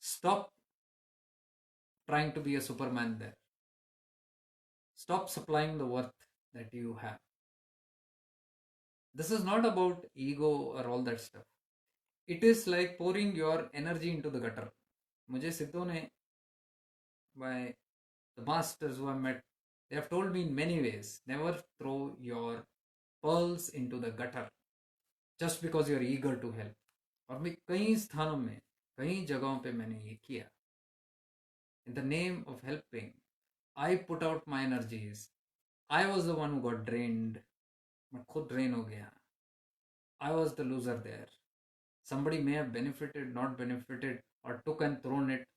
stop trying to be a Superman there. Stop supplying the worth that you have. This is not about ego or all that stuff. It is like pouring your energy into the gutter. मुझे सिद्धू ने by the masters who I met, they have told me in many ways, never throw your pearls into the gutter just because you're eager to help. और मैं कई स्थानों में, कई जगहों पे मैंने ये किया. In the name of helping, I put out my energies. I was the one who got drained. मैं खुद ड्रेन हो गया. I was the loser there. Somebody may have benefited, not benefited, or took and thrown it.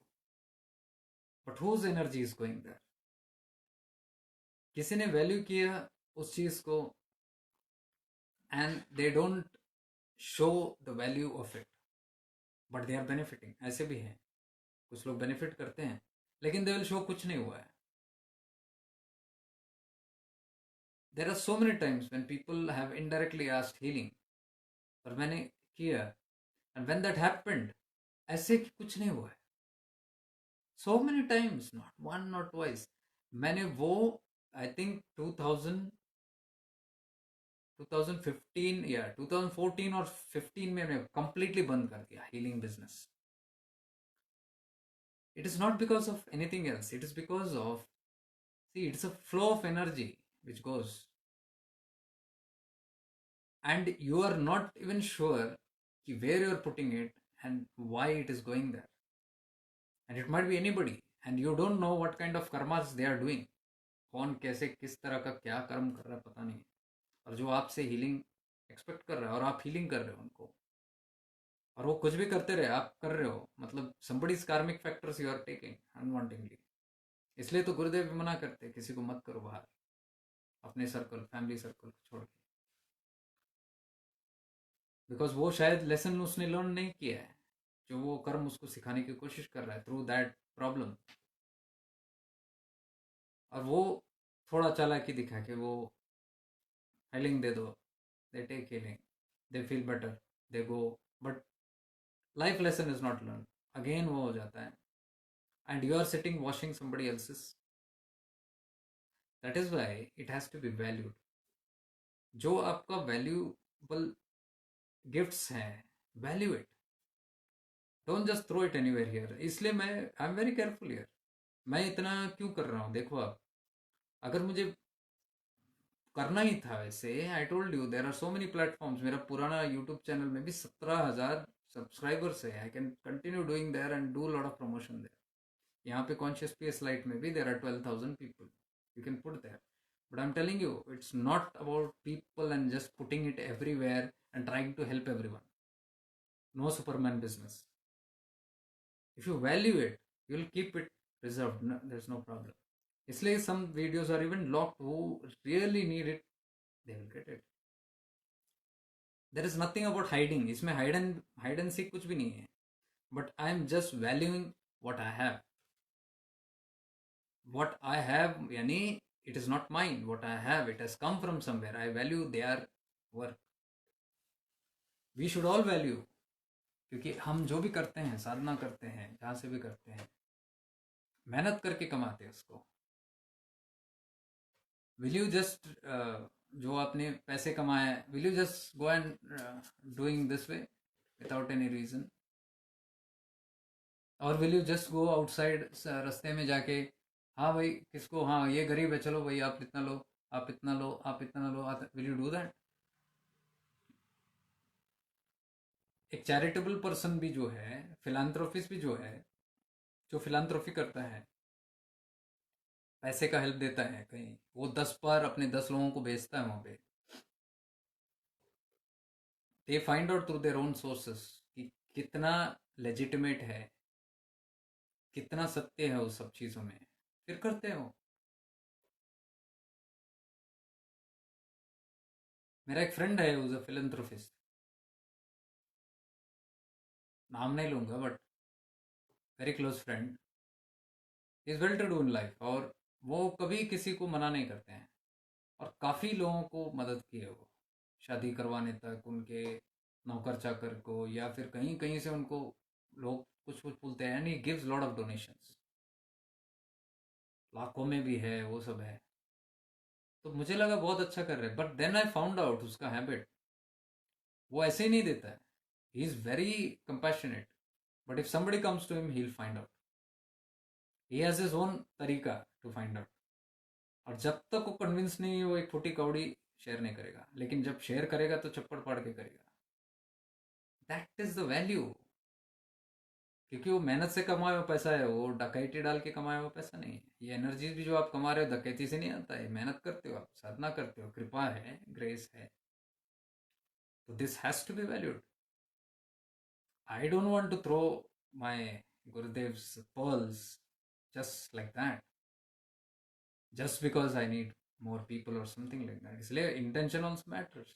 But whose energy is going there? किसी ने value किया उस चीज को, and they don't show the value of it, but they are benefiting. ऐसे भी हैं, कुछ लोग बेनिफिट करते हैं लेकिन they will show कुछ नहीं हुआ है. There are so many times when people have indirectly asked healing, और मैंने किया, and when that happened, ऐसे कि कुछ नहीं हुआ है. So many times, not one, not twice. मैंने वो I think 2015 या 2014 और 15 में मैंने completely बंद कर दिया healing business. It is not because of anything else. It is because of, see, it's a flow of energy which goes, and you are not even sure where you are putting it and why it is going there. And it might be anybody, and you don't know what kind of karmas they are doing. कौन कैसे किस तरह का क्या कर्म कर रहा है पता नहीं. और जो आपसे हीलिंग एक्सपेक्ट कर रहा है और आप हीलिंग कर रहे हो उनको, और वो कुछ भी करते रहे, आप कर रहे हो, मतलब somebody's karmic factors you are taking unwantingly. इसलिए तो गुरुदेव भी मना करते हैं किसी को मत करो बाहर, अपने सर्कल, फैमिली सर्कल को छोड़ के, बिकॉज वो शायद लेसन उसने लर्न नहीं किया है जो वो कर्म उसको सिखाने की कोशिश कर रहा है थ्रू दैट प्रॉब्लम. और वो थोड़ा चालाकी दिखा के वो हीलिंग दे दो, they take healing, they feel better, they go, but life lesson is not learn. Again वो हो जाता है, and you are sitting washing somebody else's. That is why it has to be valued. जो आपका valuable gifts हैं, value it, don't just throw it anywhere here. इसलिए मैं I am very careful here. मैं इतना क्यों कर रहा हूँ, देखो आप, अगर मुझे करना ही था वैसे, I told you there are so many platforms. मेरा पुराना यूट्यूब चैनल में भी 17,000 सब्सक्राइबर्स है. I can continue doing there and do lot of promotion there. यहाँ पे कॉन्शियस पीएस लाइट में भी there are 12,000 people, you can put there. But I am telling you, it's not about people and just putting it everywhere and trying to help everyone. No superman business. If you value it, you will keep it reserved. No, there's no problem. इसलिए some videos are even locked. Who really need it, they will get it. There is nothing about hiding. इसमें hide and seek कुछ भी नहीं है. But I am just valuing what I have. What I have, यानी it is not mine. What I have, it has come from somewhere. I value their work. We should all value. क्योंकि हम जो भी करते हैं, साधना करते हैं, जहाँ से भी करते हैं, मेहनत करके कमाते हैं उसको. विल यू जस्ट जो आपने पैसे कमाए, will you just go and doing this way without any reason? और will you just go outside रास्ते में जाके, हाँ भाई किसको, हाँ ये गरीब है, चलो भाई आप इतना लो, आप इतना लो, आप इतना लो, विल यू डू दैट? एक चैरिटेबल पर्सन भी जो है, फिलांथ्रोपिस्ट भी जो है, जो फिलांथ्रोपी करता है, पैसे का हेल्प देता है कहीं, वो 10 बार अपने 10 लोगों को भेजता है वहां पे. They find out through their own sources कि कितना लेजिटिमेट है, कितना सत्य है उस सब चीजों में, फिर करते हो. मेरा एक फ्रेंड है, उज अ फिलंथ्रोपिस्ट, नाम नहीं लूंगा, but very close friend, is well to do in life, और वो कभी किसी को मना नहीं करते हैं, और काफ़ी लोगों को मदद की है वो, शादी करवाने तक, उनके नौकर चाकर को, या फिर कहीं कहीं से उनको लोग कुछ कुछ बोलते हैं, and he gives lot of donations, लाखों में भी है, वो सब है. तो मुझे लगा बहुत अच्छा कर रहे हैं, but then I found out उसका हैबिट, वो ऐसे ही नहीं देता है. He is very compassionate, but if somebody comes to him he will find out, he has his own तरीका टू फाइंड आउट। और जब तक वो कन्विंस नहीं है वो एक फूटी कौड़ी शेयर नहीं करेगा, लेकिन जब शेयर करेगा तो चप्पड़ पाड़ के करेगा। That is the value. क्योंकि वो मेहनत से कमाया हुआ पैसा है, वो डकैती डाल के कमाया हुआ पैसा नहीं है। ये एनर्जी भी जो आप कमा रहे हो डकैती से नहीं आता है, मेहनत करते हो, आप साधना करते हो, कृपा है, ग्रेस है। तो this has to be valued. I don't want to throw my Gurudev's pearls just like that, just because I need more people or something like that. इसलिए intention also matters.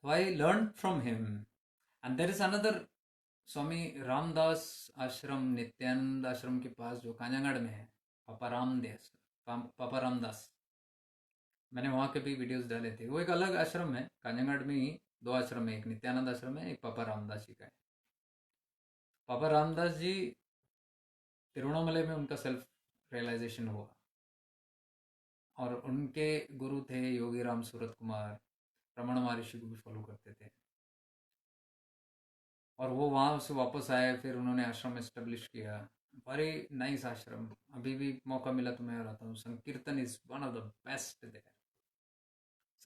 So I learned from him. And there is another स्वामी रामदास आश्रम, नित्यानंद आश्रम के पास जो कांजागढ़ में है, पापा रामदास। मैंने वहाँ के भी वीडियोस डाले थे। वो एक अलग आश्रम है, कांजागढ़ में ही दो आश्रम है, एक नित्यानंद आश्रम है, एक पापा रामदास जी का है। पापा रामदास जी तिरुवണ്ണामलई में उनका सेल्फ रियलाइजेशन हुआ, और उनके गुरु थे योगी राम सूरत कुमार, रमण महर्षि को भी फॉलो करते थे। और वो वहाँ से वापस आए, फिर उन्होंने आश्रम एस्टेब्लिश किया। वेरी नाइस आश्रम। अभी भी मौका मिला तो मैं रहता हूँ। संकीर्तन is one of the best there.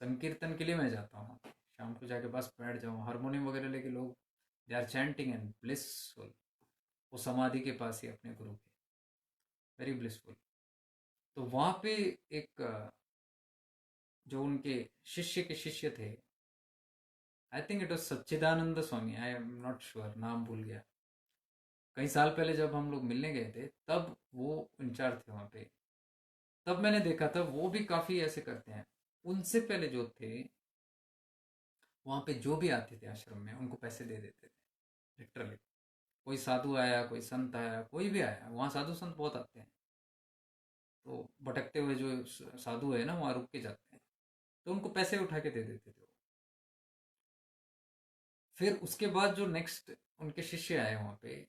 संकीर्तन के लिए मैं जाता हूँ, शाम को जाके बस बैठ जाऊँ, हारमोनियम वगैरह लेके लोग they are chanting and blissful. वो समाधि के पास ही अपने गुरु के, वेरी ब्लिसफुल। तो वहाँ पे एक जो उनके शिष्य के शिष्य थे, I think it was Sachchidanand Swami, I am not sure, नाम भूल गया। कई साल पहले जब हम लोग मिलने गए थे तब वो इंचार्ज थे वहाँ पे। तब मैंने देखा था वो भी काफ़ी ऐसे करते हैं। उनसे पहले जो थे वहाँ पे, जो भी आते थे आश्रम में, उनको पैसे दे देते थे लिटरली। कोई साधु आया, कोई संत आया, कोई भी आया, वहाँ साधु संत बहुत आते हैं, तो भटकते हुए जो साधु है ना वहाँ रुक के जाते हैं, तो उनको पैसे उठा के दे देते थे वो। फिर उसके बाद जो नेक्स्ट उनके शिष्य आए वहाँ पे,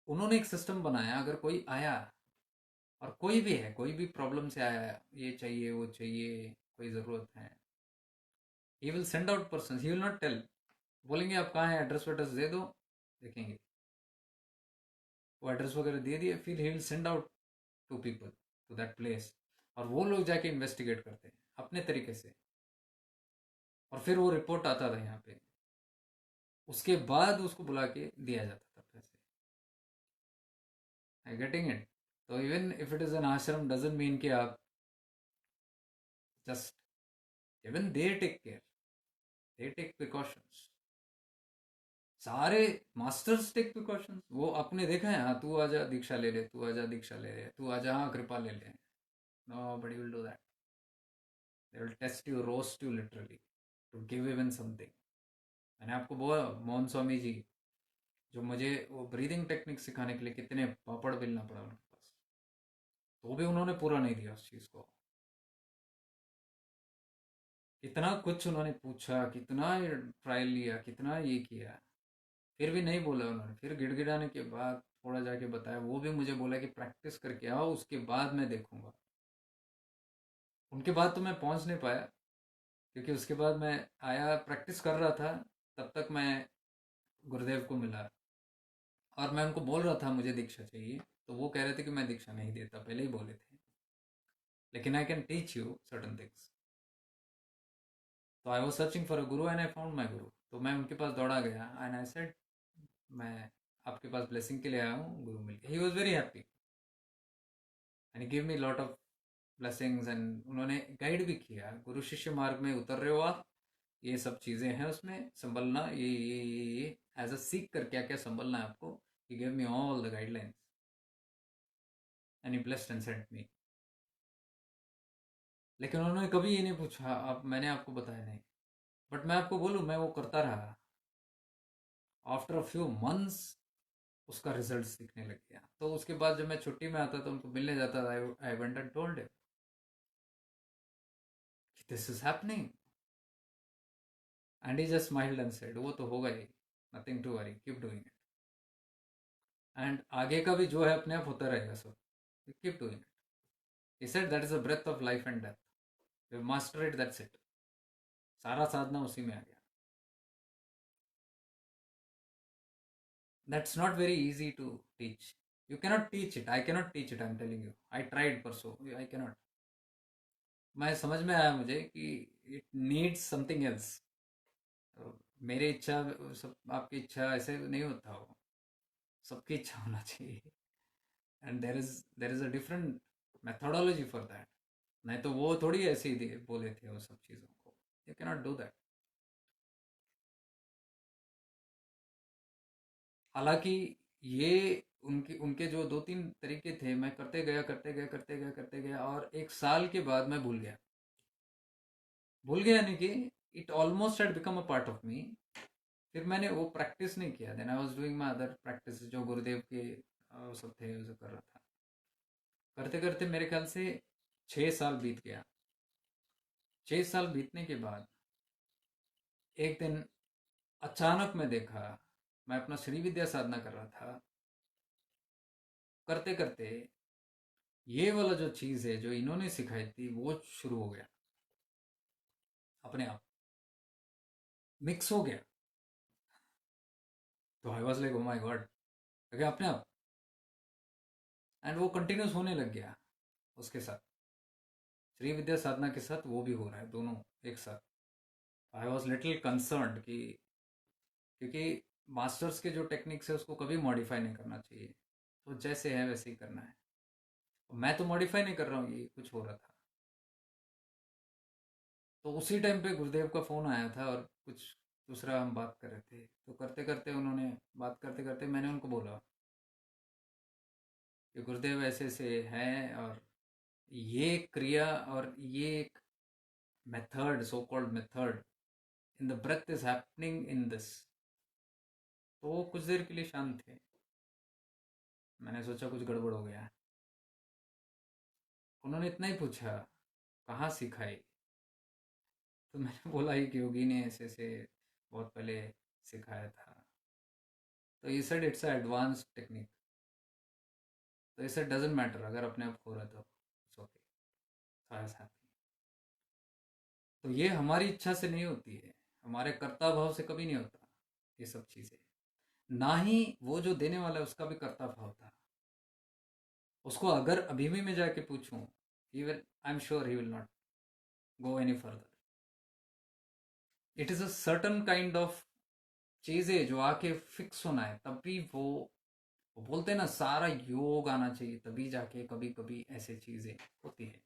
उन्होंने एक सिस्टम बनाया, अगर कोई आया और कोई भी है, कोई भी प्रॉब्लम से आया है, ये चाहिए वो चाहिए, कोई ज़रूरत है, he will send out person, he will not tell. बोलेंगे आप कहाँ हैं, एड्रेस वेड्रेस दे दो, देखेंगे। वो एड्रेस वगैरह दे दिए, फिर he will send out to people to that place, और वो लोग जाके इन्वेस्टिगेट करते हैं अपने तरीके से, और फिर वो रिपोर्ट आता था यहाँ पे। उसके बाद उसको बुला के दिया जाता था पैसे। I getting it? तो even if it is an ashram doesn't mean कि आप just, even they take care, they take precautions. सारे मास्टर्स टेक प्रिकॉशंस। वो आपने देखा है, हाँ तू आजा दीक्षा ले ले, तू आजा दीक्षा ले ले, तू आजा हाँ कृपा ले ले। Nobody will do that. They will test you, roast you literally, to give even something. मैंने आपको बोला मोहन स्वामी जी, जो मुझे वो ब्रीदिंग टेक्निक सिखाने के लिए कितने पापड़ बेलना पड़ा उनके पास, तो भी उन्होंने पूरा नहीं दिया उस चीज़ को। कितना कुछ उन्होंने पूछा, कितना ट्रायल लिया, कितना ये किया, फिर भी नहीं बोला उन्होंने। फिर गिड़गिड़ाने के बाद थोड़ा जाके बताया, वो भी मुझे बोला कि प्रैक्टिस करके आओ, उसके बाद मैं देखूंगा। उनके बाद तो मैं पहुंच नहीं पाया, क्योंकि उसके बाद मैं आया, प्रैक्टिस कर रहा था, तब तक मैं गुरुदेव को मिला, और मैं उनको बोल रहा था मुझे दीक्षा चाहिए, तो वो कह रहे थे कि मैं दीक्षा नहीं देता, पहले ही बोले थे, लेकिन I can teach you certain things. तो I was searching for a guru and I found my गुरु। तो मैं उनके पास दौड़ा गया एंड आई सेड, मैं आपके पास ब्लेसिंग के लिए आया हूँ, गुरु मिल गया। He was very happy and he give me lot of blessings, and उन्होंने गाइड भी किया, गुरु शिष्य मार्ग में उतर रहे हो आप, ये सब चीज़ें हैं उसमें संभलना, ये एज अ सीख कर क्या क्या संभलना है आपको। He give me all the guidelines and he blessed and sent me. लेकिन उन्होंने कभी ये नहीं पूछा आप, मैंने आपको बताया नहीं। बट मैं आपको बोलूँ, मैं वो करता रहा। आफ्टर अ फ्यू मंथ्स उसका रिजल्ट दिखने लग गया। तो उसके बाद जब मैं छुट्टी में आता था, उनको मिलने जाता था, I went and told him this is happening, and he just smiled and said, वो तो होगा ही, nothing to worry, keep doing it, and आगे का भी जो है अपने आप होता रहेगा सब, keep doing it. He said that is the breath of life and death, we master it, that's it. सारा साधना उसी में आ गया. That's not very easy to teach. You cannot teach it. I cannot teach it. I'm telling you. I tried पर so I cannot. मैं समझ में आया मुझे कि it needs something else. मेरी इच्छा, सब आपकी इच्छा ऐसे नहीं होता हो. सबकी इच्छा होना चाहिए. And there is a different methodology for that. नहीं तो वो थोड़ी ऐसे ही बोले थे वो सब चीज़ों को. You cannot do that. हालांकि ये उनके उनके जो दो तीन तरीके थे, मैं करते गया करते गया करते गया करते गया, और एक साल के बाद मैं भूल गया. भूल गया यानी कि it almost had become a part of me. फिर मैंने वो प्रैक्टिस नहीं किया. Then I was doing my other practice जो गुरुदेव के वो सब थे, वो सब कर रहा था. करते करते मेरे ख्याल से 6 साल बीत गया. 6 साल बीतने के बाद एक दिन अचानक मैं देखा, मैं अपना श्री विद्या साधना कर रहा था. करते करते ये वाला जो चीज़ है जो इन्होंने सिखाई थी वो शुरू हो गया अपने आप. मिक्स हो गया. तो I was like oh my God. क्या अपने आप. एंड वो कंटिन्यूस होने लग गया उसके साथ. श्री विद्या साधना के साथ वो भी हो रहा है, दोनों एक साथ. आई वॉज लिटिल कंसर्न कि क्योंकि मास्टर्स के जो टेक्निक्स है उसको कभी मॉडिफाई नहीं करना चाहिए. तो जैसे है वैसे ही करना है. मैं तो मॉडिफाई नहीं कर रहा हूँ, ये कुछ हो रहा था. तो उसी टाइम पे गुरुदेव का फ़ोन आया था और कुछ दूसरा हम बात कर रहे थे. तो करते करते उन्होंने, बात करते करते मैंने उनको बोला कि गुरुदेव ऐसे ऐसे हैं, और ये क्रिया और ये एक method, so called method in the breath is happening in this. तो वो कुछ देर के लिए शांत थे. मैंने सोचा कुछ गड़बड़ हो गया. उन्होंने इतना ही पूछा, कहाँ सिखाई. तो मैंने बोला एक योगी ने ऐसे ऐसे बहुत पहले सिखाया था. तो ये सेड इट्स एडवांस टेक्निक. तो ये सेड डजेंट मैटर, अगर अपने आप हो रहा तो इट्स ओके. तो ये हमारी इच्छा से नहीं होती है, हमारे कर्ता भाव से कभी नहीं होता ये सब चीज़ें. ना ही वो जो देने वाला है उसका भी कर्ता भाव था. उसको अगर अभी भी मैं जाके पूछूं, he will, I am sure he will not go any further. It is a certain kind of चीज़ें जो आके फिक्स होना है, तभी वो बोलते हैं ना, सारा योग आना चाहिए तभी जाके कभी कभी ऐसे चीज़ें होती है.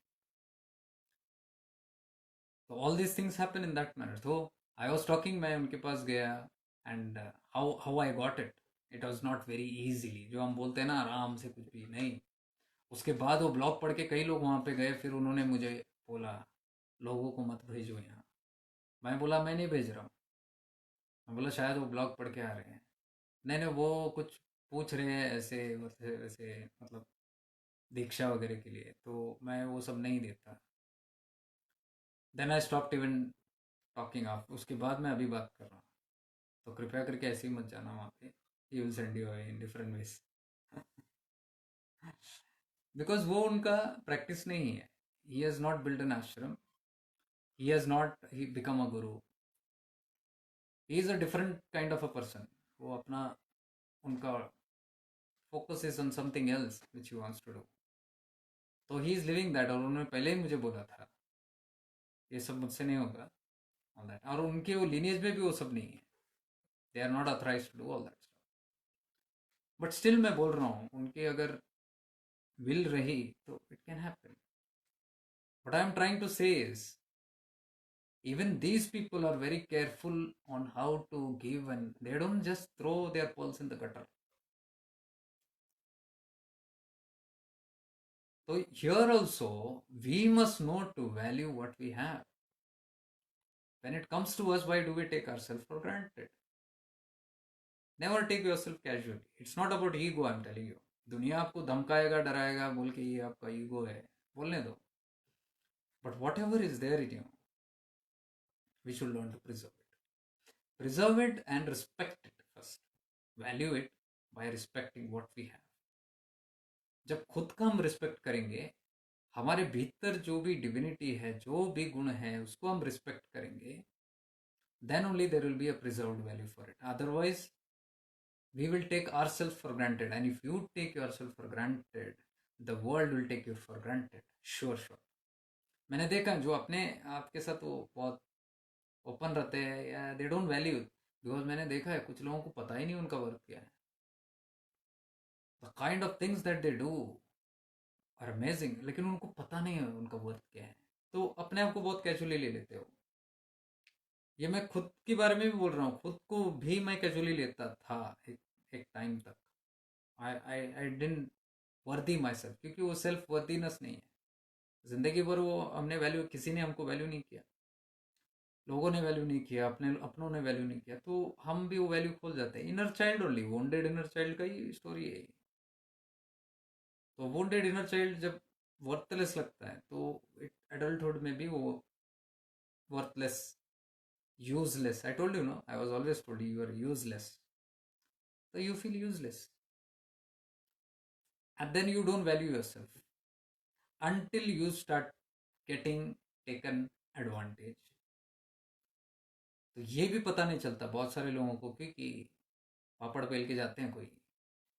तो all this things happen in that manner. तो आई वॉज टॉकिंग, मैं उनके पास गया. And how how I got it, it was not very easily. जो हम बोलते हैं ना आराम से कुछ भी नहीं. उसके बाद वो ब्लॉग पढ़ के कई लोग वहाँ पे गए. फिर उन्होंने मुझे बोला लोगों को मत भेजो यहाँ. मैं बोला मैं नहीं भेज रहा हूँ. मैं बोला शायद वो ब्लॉग पढ़ के आ रहे हैं. नहीं नहीं, वो कुछ पूछ रहे हैं ऐसे वैसे वैसे, मतलब दीक्षा वगैरह के लिए, तो मैं वो सब नहीं देता. Then I stopped even talking off. उसके बाद मैं अभी बात कर रहा हूँ. तो कृपया करके ऐसे ही मत जाना वहाँ पे. He will send you away in different ways. Because वो उनका प्रैक्टिस नहीं है. He has not build an ashram. He has not he become a guru. He is a different kind of a person. वो अपना, उनका focus is on something else which he wants to do. तो he is living that. और उन्होंने पहले ही मुझे बोला था ये सब मुझसे नहीं होगा ऑल दैट. और उनके वो लीनियज में भी वो सब नहीं है. They are not authorize to do all that. But still मैं बोल रहा हूँ, उनकी अगर विल रही तो it can happen. What I am trying to say is, even these people are very careful on how to give, and they don't just throw their pearls in the gutter. So, here also, we must know to value what we have. When it comes to us, why do we take ourselves for granted? Never take yourself casually. It's not about ego, I'm telling you. दुनिया आपको धमकाएगा, डराएगा, बोल के ये आपका ego है, बोलने दो. But whatever is there in you, we should learn to preserve it. Preserve it and respect it first. Value it by respecting what we have. जब खुद का हम रिस्पेक्ट करेंगे, हमारे भीतर जो भी डिविनिटी है, जो भी गुण है, उसको हम रिस्पेक्ट करेंगे, then only there will be a preserved value for it. Otherwise, we will take ourselves for granted, and if you take yourself for granted, the world will take you for granted. Sure. मैंने देखा जो अपने आप के साथ वो बहुत open रहते हैं, या दे डोंट वैल्यू, बिकॉज मैंने देखा है कुछ लोगों को पता ही नहीं उनका वर्थ क्या है. The kind of things that they do are amazing, लेकिन उनको पता नहीं है उनका वर्थ क्या है. तो अपने आप को बहुत कैजुअली ले लेते हो. ये मैं खुद के बारे में भी बोल रहा हूँ, खुद को भी मैं कैजुअली लेता था एक टाइम तक. आई डिडंट वर्दी माई सेल्फ, क्योंकि वो सेल्फ वर्दीनेस नहीं है. जिंदगी भर वो हमने वैल्यू, किसी ने हमको वैल्यू नहीं किया, लोगों ने वैल्यू नहीं किया, अपनों ने वैल्यू नहीं किया, तो हम भी वो वैल्यू खोल जाते हैं. Inner child only, wounded inner child का ही स्टोरी है. तो वोंडेड इनर चाइल्ड जब वर्थलेस लगता है, तो एडल्टहुड में भी वो worthless, useless. I told you, no, I was always told you are useless. So you feel useless, and then you don't value yourself until you start getting taken advantage. तो ये भी पता नहीं चलता बहुत सारे लोगों को कि पापड़ पेल के जाते हैं कोई,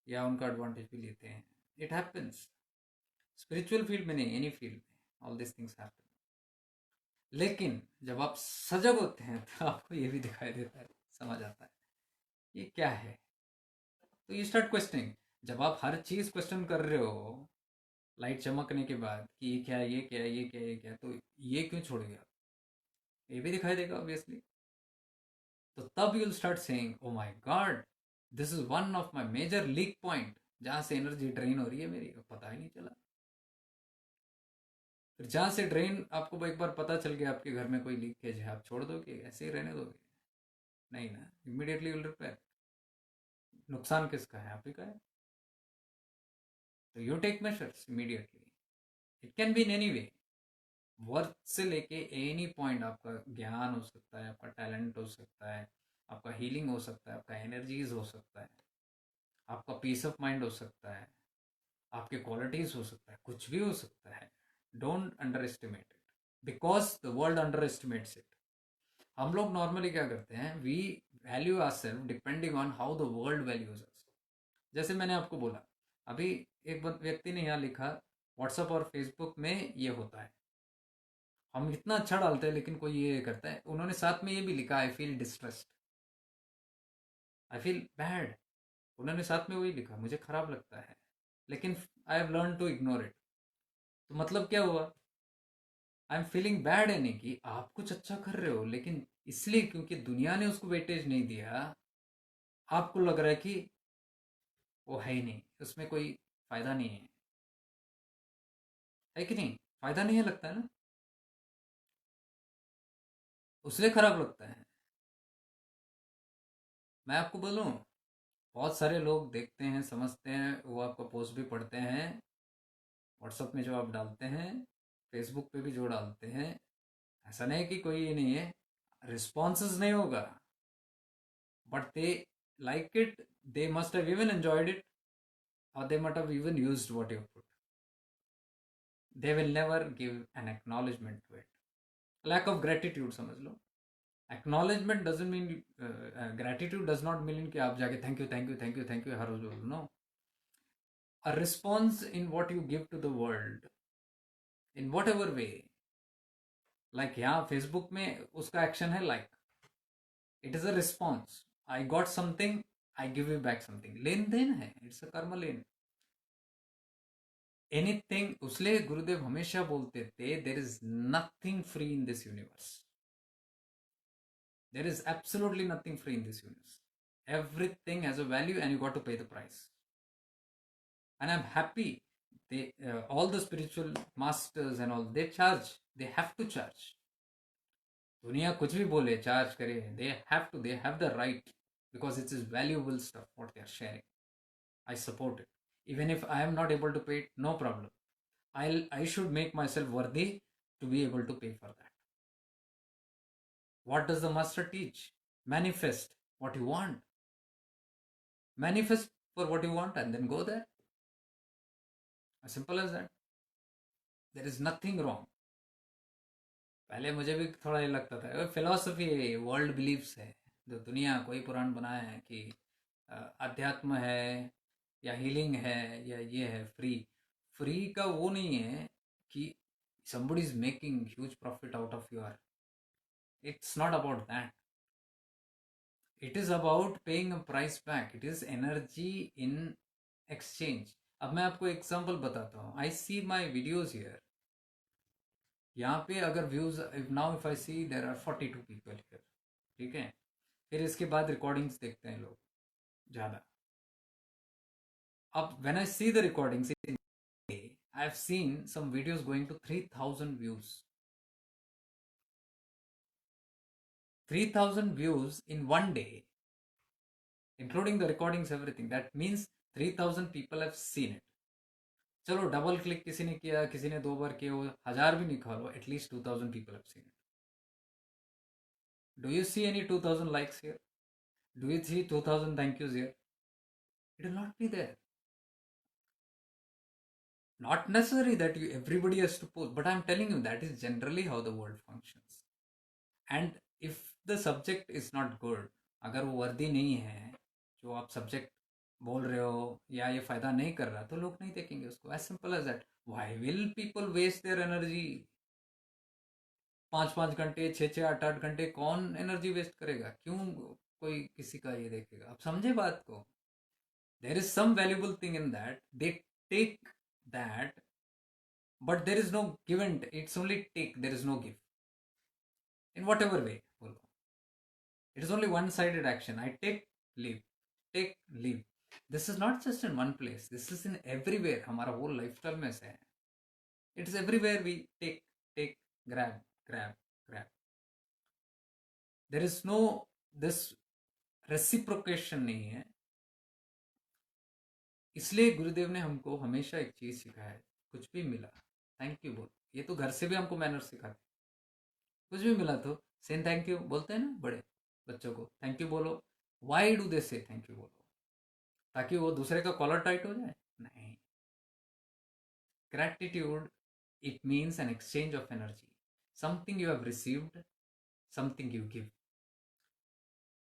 या उनका एडवांटेज भी लेते हैं. इट हैपन्स, स्पिरिचुअल फील्ड में नहीं, एनी फील्ड में ऑल दिस थिंग्स हैपन. लेकिन जब आप सजग होते हैं तो आपको ये भी दिखाई देता है, समझ आता है ये क्या है. तो यू स्टार्ट क्वेश्चनिंग. जब आप हर चीज क्वेश्चन कर रहे हो लाइट चमकने के बाद कि ये क्या है, ये क्या है, ये क्या है, ये क्या है, तो ये क्यों छोड़ गया, ये भी दिखाई देगा ऑब्वियसली. तो तब you will start saying, oh my God, this is one of my major leak point, जहां से एनर्जी ड्रेन हो रही है मेरी, पता ही नहीं चला. फिर जहां से ड्रेन आपको एक बार पता चल गया, आपके घर में कोई लीकेज है, आप छोड़ दोगे, ऐसे ही रहने दोगे? नहीं ना, इमीडिएटली विल रिपेयर. नुकसान किसका है? आप ही का है. तो you take measures immediately. It can be in any way, worth से लेके एनी पॉइंट. आपका ज्ञान हो सकता है, आपका टैलेंट हो सकता है, आपका हीलिंग हो सकता है, आपका एनर्जीज हो सकता है, आपका पीस ऑफ माइंड हो सकता है, आपके क्वालिटीज हो सकता है, कुछ भी हो सकता है. Don't underestimate it, because the world underestimates it. हम लोग नॉर्मली क्या करते हैं, we value ourselves depending on how the world values us. जैसे मैंने आपको बोला अभी, एक व्यक्ति ने यहाँ लिखा, व्हाट्सएप और फेसबुक में ये होता है. हम इतना अच्छा डालते हैं लेकिन कोई ये करता है. उन्होंने साथ में ये भी लिखा, I feel distressed, I feel bad. उन्होंने साथ में वही लिखा, मुझे खराब लगता है, लेकिन I have learn to ignore it. तो मतलब क्या हुआ, आई एम फीलिंग बैड, यानी कि आप कुछ अच्छा कर रहे हो, लेकिन इसलिए क्योंकि दुनिया ने उसको वेटेज नहीं दिया, आपको लग रहा है कि वो है ही नहीं, उसमें कोई फायदा नहीं है कि नहीं? फायदा नहीं है, लगता है ना, उसलिए खराब लगता है. मैं आपको बोलूं, बहुत सारे लोग देखते हैं, समझते हैं, वो आपका पोस्ट भी पढ़ते हैं, व्हाट्सएप में जो आप डालते हैं, फेसबुक पे भी जो डालते हैं. ऐसा नहीं कि कोई ये नहीं है, रिस्पॉन्सेज नहीं होगा, but they like it, they must have even enjoyed it, or they might have even used what you put. They will never give an acknowledgement to it. Lack of gratitude समझ लो. Acknowledgement doesn't mean gratitude does not mean कि आप जाके thank you thank you thank you thank you हर रोज बोलो. No. A response in what you give to the world in whatever way. Like यहाँ Facebook में उसका action है like. It is a response. I got something, I give you back something. लेन देन है. It's a karma lane. Anything. उसलिए गुरुदेव हमेशा बोलते थे, there is nothing free in this universe. There is absolutely nothing free in this universe. Everything has a value and you got to pay the price. And I'm happy they all the spiritual masters and all, they charge, they have to charge. दुनिया कुछ भी बोले, charge करे, they have the right, because it is valuable stuff what they are sharing. I support it. Even if I am not able to pay it, no problem. I should make myself worthy to be able to pay for that. What does the master teach? Manifest what you want. Manifest for what you want and then go there. As simple as that. There is nothing wrong. पहले मुझे भी थोड़ा ये लगता था philosophy है, world beliefs है, जो दुनिया कोई पुराण बनाया है कि अध्यात्म है या हीलिंग है या ये है फ्री। फ्री का वो नहीं है कि somebody is making huge profit out of your, it's not about that. It is about paying a price back. It is energy in exchange. अब मैं आपको एग्जांपल बताता हूँ। I see my videos here. यहाँ पे अगर views, now if I see there are 42 people here, ठीक है। फिर इसके बाद रिकॉर्डिंग्स देखते हैं लोग ज़्यादा। अब when I see the recordings in day, I have seen some videos going to 3000 views. 3000 views in one day, including the recordings, everything. That means 3000 people have seen it. चलो डबल क्लिक किसी ने किया, किसी ने 2 बार किया, वो 1000 भी निकालो, at least 2000 people have seen it. Do you see any 2000 likes here? Do you see 2000 thank yous here? It will not be there. Not necessary that you everybody has to post, but I'm telling you that is generally how the world functions. And if the subject is not good, अगर वो वर्दी नहीं है जो आप subject बोल रहे हो, या ये फायदा नहीं कर रहा, तो लोग नहीं देखेंगे उसको। As simple as that. Why will people waste their energy? 5-5 घंटे, 6-6, 8-8 घंटे कौन एनर्जी वेस्ट करेगा? क्यों कोई किसी का ये देखेगा? आप समझे बात को? There is some valuable thing in that, they take that, but there is no give and, it's only take, there is no give in whatever way बोलो। It is only one-sided action. I take, leave, take, leave. This is not just in one place. This is in everywhere. हमारा whole lifestyle में से है. It is everywhere we take, grab, grab, grab. There is no this reciprocation नहीं है. इसलिए गुरुदेव ने हमको हमेशा एक चीज सिखाया है, कुछ भी मिला थैंक यू बोलो। ये तो घर से भी हमको मैनर सिखाते, कुछ भी मिला तो सेन थैंक यू बोलते हैं ना बड़े बच्चों को, थैंक यू बोलो। वाई डू दे से थैंक यू बोलो? ताकि वो दूसरे का कॉलर टाइट हो जाए? नहीं। Gratitude, it means an exchange of energy. Something you have received, something you give.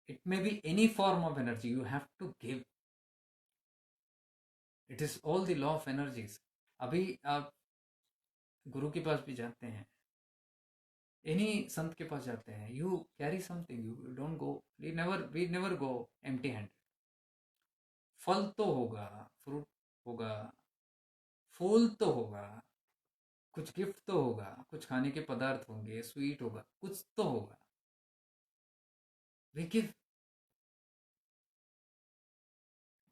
It may be any form of energy you have to give. It is all the law of energies. अभी आप गुरु के पास भी जाते हैं, any संत के पास जाते हैं, you carry something, you don't go, we never go empty hand. फल तो होगा, फ्रूट होगा, फूल तो होगा, कुछ गिफ्ट तो होगा, कुछ खाने के पदार्थ होंगे, स्वीट होगा, कुछ तो होगा। वी गिव,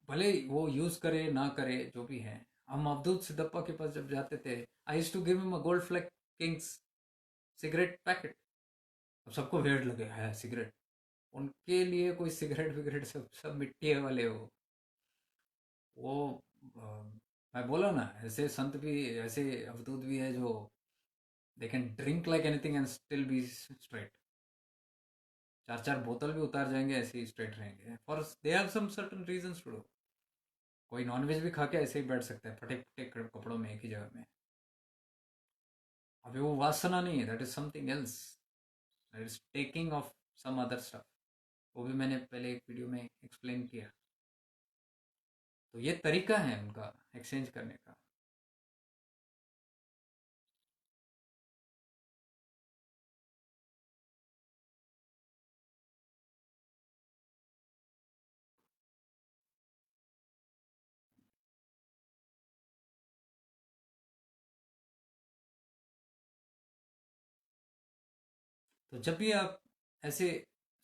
भले वो यूज करे ना करे जो भी है। हम अवधूत सिद्धप्पा के पास जब जाते थे, I used to give him a Gold Flake Kings cigarette packet. अब सबको वेड लगे है सिगरेट, उनके लिए कोई सिगरेट विगरेट सब सब मिट्टी वाले हो वो। मैं बोला ना, ऐसे संत भी, ऐसे अवधूत भी है जो they can drink like anything and still be straight. 4-4 बोतल भी उतार जाएंगे, ऐसे ही स्ट्रेट रहेंगे, for they have some certain reasons to do. कोई नॉनवेज भी खा के ऐसे ही बैठ सकता है फटे फटे कपड़ों में एक ही जगह में। अभी वो वासना नहीं है, that is something else, that is taking off some other stuff. वो भी मैंने पहले एक वीडियो में एक्सप्लेन किया। तो ये तरीका है उनका एक्सचेंज करने का। तो जब भी आप ऐसे,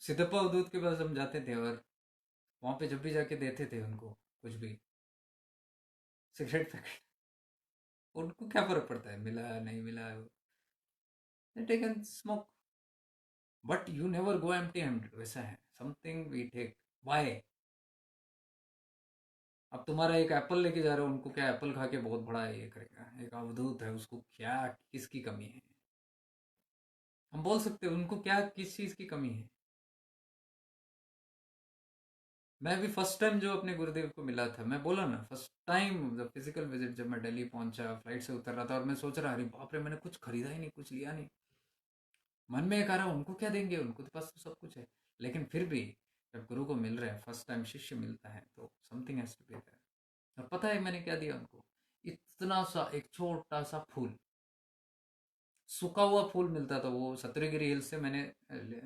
सिद्धप्पा अवधूत के पास हम जाते थे और वहाँ पे जब भी जाके देते थे उनको कुछ भी सिगरेट पैकेट, उनको क्या फर्क पड़ता है मिला नहीं मिला, they take and smoke. But you never go empty handed, वैसा है, समथिंग वी टेक। व्हाई? अब तुम्हारा एक एप्पल लेके जा रहे हो, उनको क्या एप्पल खा के बहुत बड़ा ये करेगा? एक अवधूत है, उसको क्या किसकी कमी है? हम बोल सकते हैं उनको क्या किस चीज़ की कमी है। मैं भी फर्स्ट टाइम जो अपने गुरुदेव को मिला था, मैं बोला ना फर्स्ट टाइम जब फिजिकल विजिट, जब मैं दिल्ली पहुंचा, फ्लाइट से उतर रहा था और मैं सोच रहा, अरे बाप रे, मैंने कुछ खरीदा ही नहीं, कुछ लिया नहीं। मन में एक आ रहा है उनको क्या देंगे, उनको तो पास तो सब कुछ है, लेकिन फिर भी जब गुरु को मिल रहा है, फर्स्ट टाइम शिष्य मिलता है, तो something has to be there. और पता है मैंने क्या दिया उनको? इतना सा एक छोटा सा फूल, सूखा हुआ फूल मिलता था, वो सतरीगिरी हिल्स से मैंने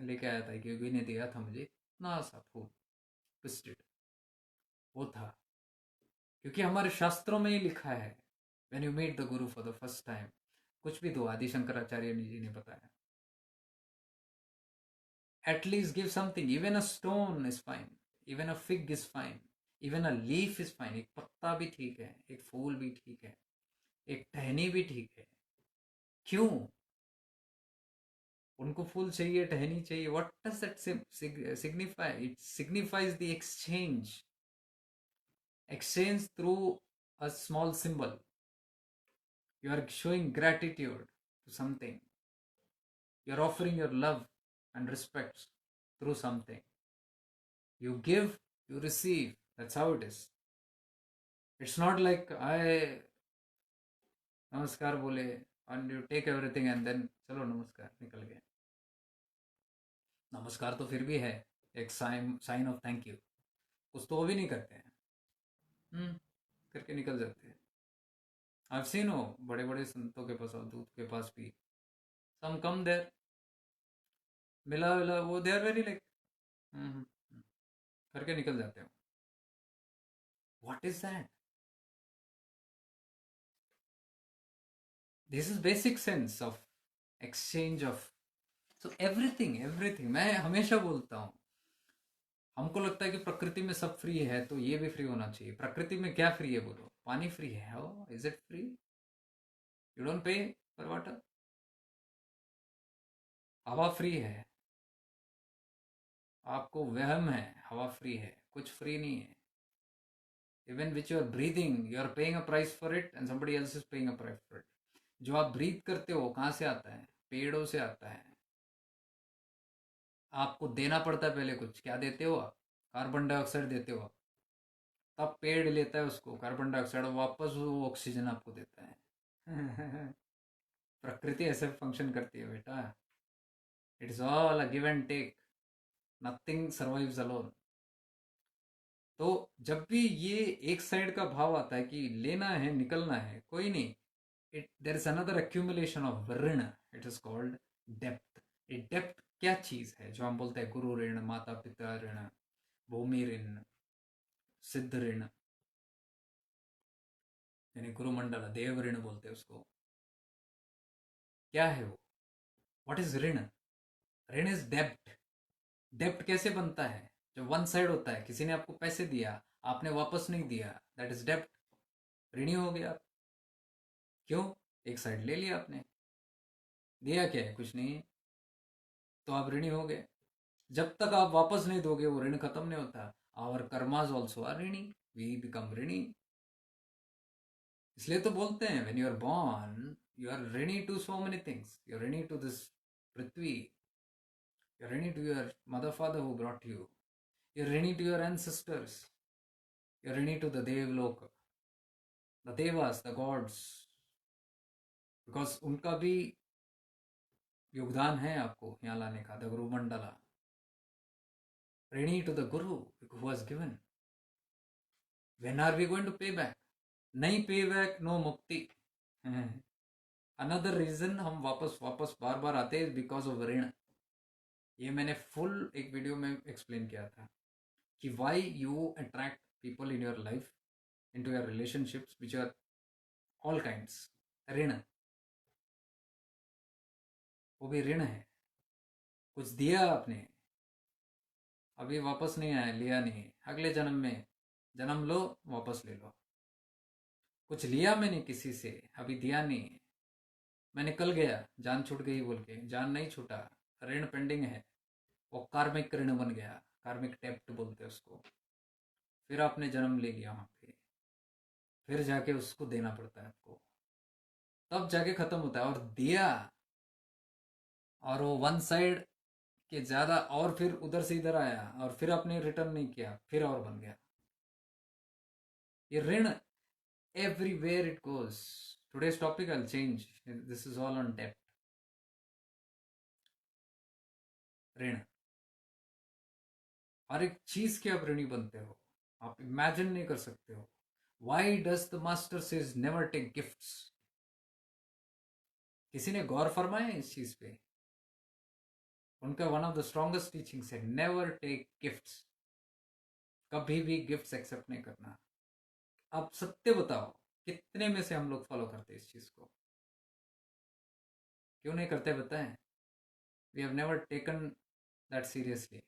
लेके आया था, एक योगी ने दिया था मुझे, इतना सा फूल ट्विस्टेड वो था। क्योंकि हमारे शास्त्रों में ही लिखा है, when you meet the Guru for the first time, कुछ भी दो, आदि शंकराचार्य जी ने बताया, at least give something, even a stone is fine, even a fig is fine, even a leaf is fine, एक पत्ता भी ठीक है, एक फूल भी ठीक है, एक टहनी भी ठीक है। क्यों? उनको फूल चाहिए, टहनी चाहिए, what does that signify? It signifies the exchange through a small symbol. You are showing gratitude to something. You are offering your love and respect through something. You give, you receive. That's how it is. It's not like I namaskar bole and you take everything and then चलो नमस्कार निकल गए। नमस्कार तो फिर भी है एक साइन ऑफ थैंक यू, कुछ तो वो भी नहीं करते हैं। करके निकल जाते हैं। I've seen हो बड़े बड़े संतों के पास, अवधूत के पास भी, some come there, मिला मिला वो, दे आर वेरी लाइक करके निकल जाते हो। What is that? This is basic sense of exchange of, so everything everything. मैं हमेशा बोलता हूँ, हमको लगता है कि प्रकृति में सब फ्री है तो ये भी फ्री होना चाहिए। प्रकृति में क्या फ्री है बोलो? पानी फ्री है, how is it free? You don't pay for water. हवा फ्री है, आपको वहम है हवा फ्री है, कुछ फ्री नहीं है। Even which you are breathing, you are paying a price for it and somebody else is paying a price for it. जो आप ब्रीथ करते हो कहाँ से आता है? पेड़ों से आता है। आपको देना पड़ता है पहले कुछ, क्या देते हो आप? कार्बन डाइऑक्साइड देते हो आप, तब पेड़ लेता है उसको कार्बन डाइऑक्साइड, वापस वो ऑक्सीजन आपको देता है। प्रकृति ऐसे फंक्शन करती है बेटा। It's all a give and take, nothing survives alone. तो जब भी ये एक साइड का भाव आता है कि लेना है निकलना है, कोई नहीं, it there is another accumulation of ऋण, इट इज कॉल्ड डेप्थ। ये डेप्थ क्या चीज है? जो हम बोलते हैं गुरु ऋण, माता पिता ऋण, भूमि ऋण, सिद्ध ऋण, यानी गुरुमंडल देव ऋण बोलते हैं उसको। क्या है वो? व्हाट इज ऋण? ऋण इज डेप्ट। डेप्ट कैसे बनता है? जब वन साइड होता है, किसी ने आपको पैसे दिया, आपने वापस नहीं दिया, दैट इज डेप्ट, ऋणी हो गया आप। क्यों? एक साइड ले लिया आपने, दिया क्या है? कुछ नहीं है, तो आप ऋणी हो गए। जब तक आप वापस नहीं दोगे वो ऋण खत्म नहीं होता। आवर कर्माज ऑल्सो आर ऋणी, वी बिकम ऋणी। इसलिए तो बोलते हैं when you are born you are ऋणी to so many things, you are ऋणी टू दिस पृथ्वी, you're ऋणी to your mother father who brought you, you're ऋणी to your ancestors, you're ऋणी to the devloka, the devas, the gods, because उनका भी योगदान है आपको यहाँ लाने का, द गुरु मंडला। ऋणी to the Guru who has given. When are we going to pay back? नहीं पे बैक, नो मुक्ति। अनदर रीजन हम वापस वापस बार बार आते हैं बिकॉज ऑफ ऋण। ये मैंने फुल एक वीडियो में एक्सप्लेन किया था कि why you attract people in your life, into your relationships which are all kinds। ऋण, वो भी ऋण है। कुछ दिया आपने, अभी वापस नहीं आया, लिया नहीं, अगले जन्म में जन्म लो, वापस ले लो। कुछ लिया मैंने किसी से, अभी दिया नहीं, मैं निकल गया, जान छूट गई बोल के, जान नहीं छूटा, ऋण पेंडिंग है, वो कार्मिक ऋण बन गया, कार्मिक डेब्ट बोलते हैं उसको। फिर आपने जन्म ले लिया वहां पे, फिर जाके उसको देना पड़ता है आपको, तब जाके खत्म होता है। और दिया, और वो वन साइड के ज्यादा, और फिर उधर से इधर आया, और फिर आपने रिटर्न नहीं किया, फिर और बन गया। ये ऋण everywhere it goes. Today's topic I'll change. This is all on debt. ऋण, हर एक चीज के आप ऋणी बनते हो, आप इमेजिन नहीं कर सकते हो. Why does the master says never take gifts? किसी ने गौर फरमाया इस चीज पे? उनका one of the strongest teachings है नेवर टेक गिफ्ट्स. कभी भी गिफ्ट्स एक्सेप्ट नहीं करना. आप सत्य बताओ, कितने में से हम लोग फॉलो करते हैं इस चीज को? क्यों नहीं करते बताएं? We have never taken that seriously.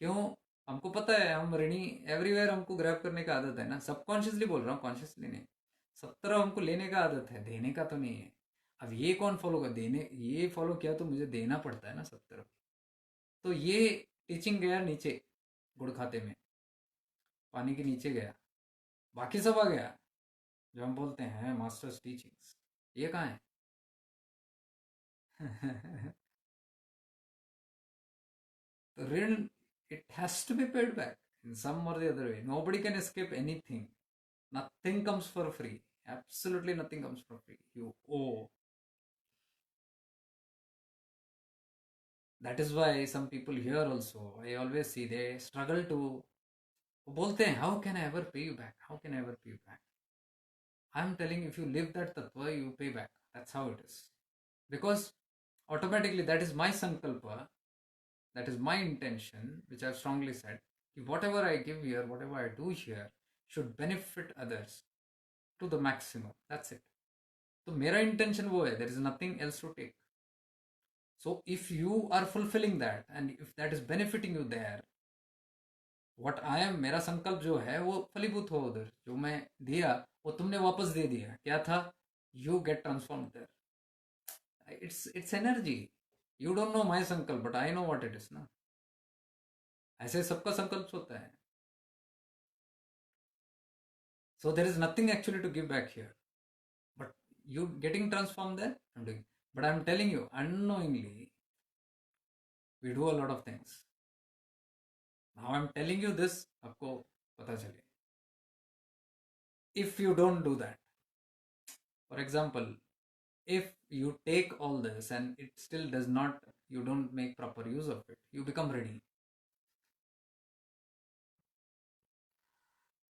क्यों? हमको पता है हम ऋणी एवरीवेयर, हमको ग्रैब करने का आदत है ना. सबकॉन्शियसली बोल रहा हूँ, कॉन्शियसली नहीं. सब तरह हमको लेने का आदत है, देने का तो नहीं है. अब ये कौन फॉलो कर? देने, ये फॉलो किया तो मुझे देना पड़ता है ना सब तरफ. तो ये टीचिंग गया नीचे, गुड़ खाते में, पानी के नीचे गया. बाकी सब आ गया जो हम बोलते हैं मास्टर्स टीचिंग्स. ये कहाँ है? तो ऋण, it has to be paid back in some or the other way. Nobody can escape anything. Nothing comes for free. Absolutely nothing comes for free. You owe. That is why some people here also, I always see they struggle to, वो बोलते हैं, how can I ever pay you back? How can I ever pay you back? I'm telling you, if you live that tattva, you pay back. That's how it is. Because automatically that is my sankalpa, that is my intention, which I've strongly said. Whatever I give here, whatever I do here, should benefit others to the maximum. That's it. तो मेरा intention वो है, there is nothing else to take. So if you are fulfilling that and if that is benefiting you there, what I am, मेरा संकल्प जो है वो फलीभूत हो. उधर जो मैं दिया वो तुमने वापस दे दिया. क्या था? You get transformed there. It's energy. You don't know my संकल्प, but I know what it is ना. ऐसे सबका संकल्प होता है. So there is nothing actually to give back here. But you getting transformed there, I'm doing. But I'm telling you, unknowingly, we do a lot of things. Now I'm telling you this, आपको पता चले. If you don't do that, for example, if you take all this and it still does not, you don't make proper use of it, you become ready.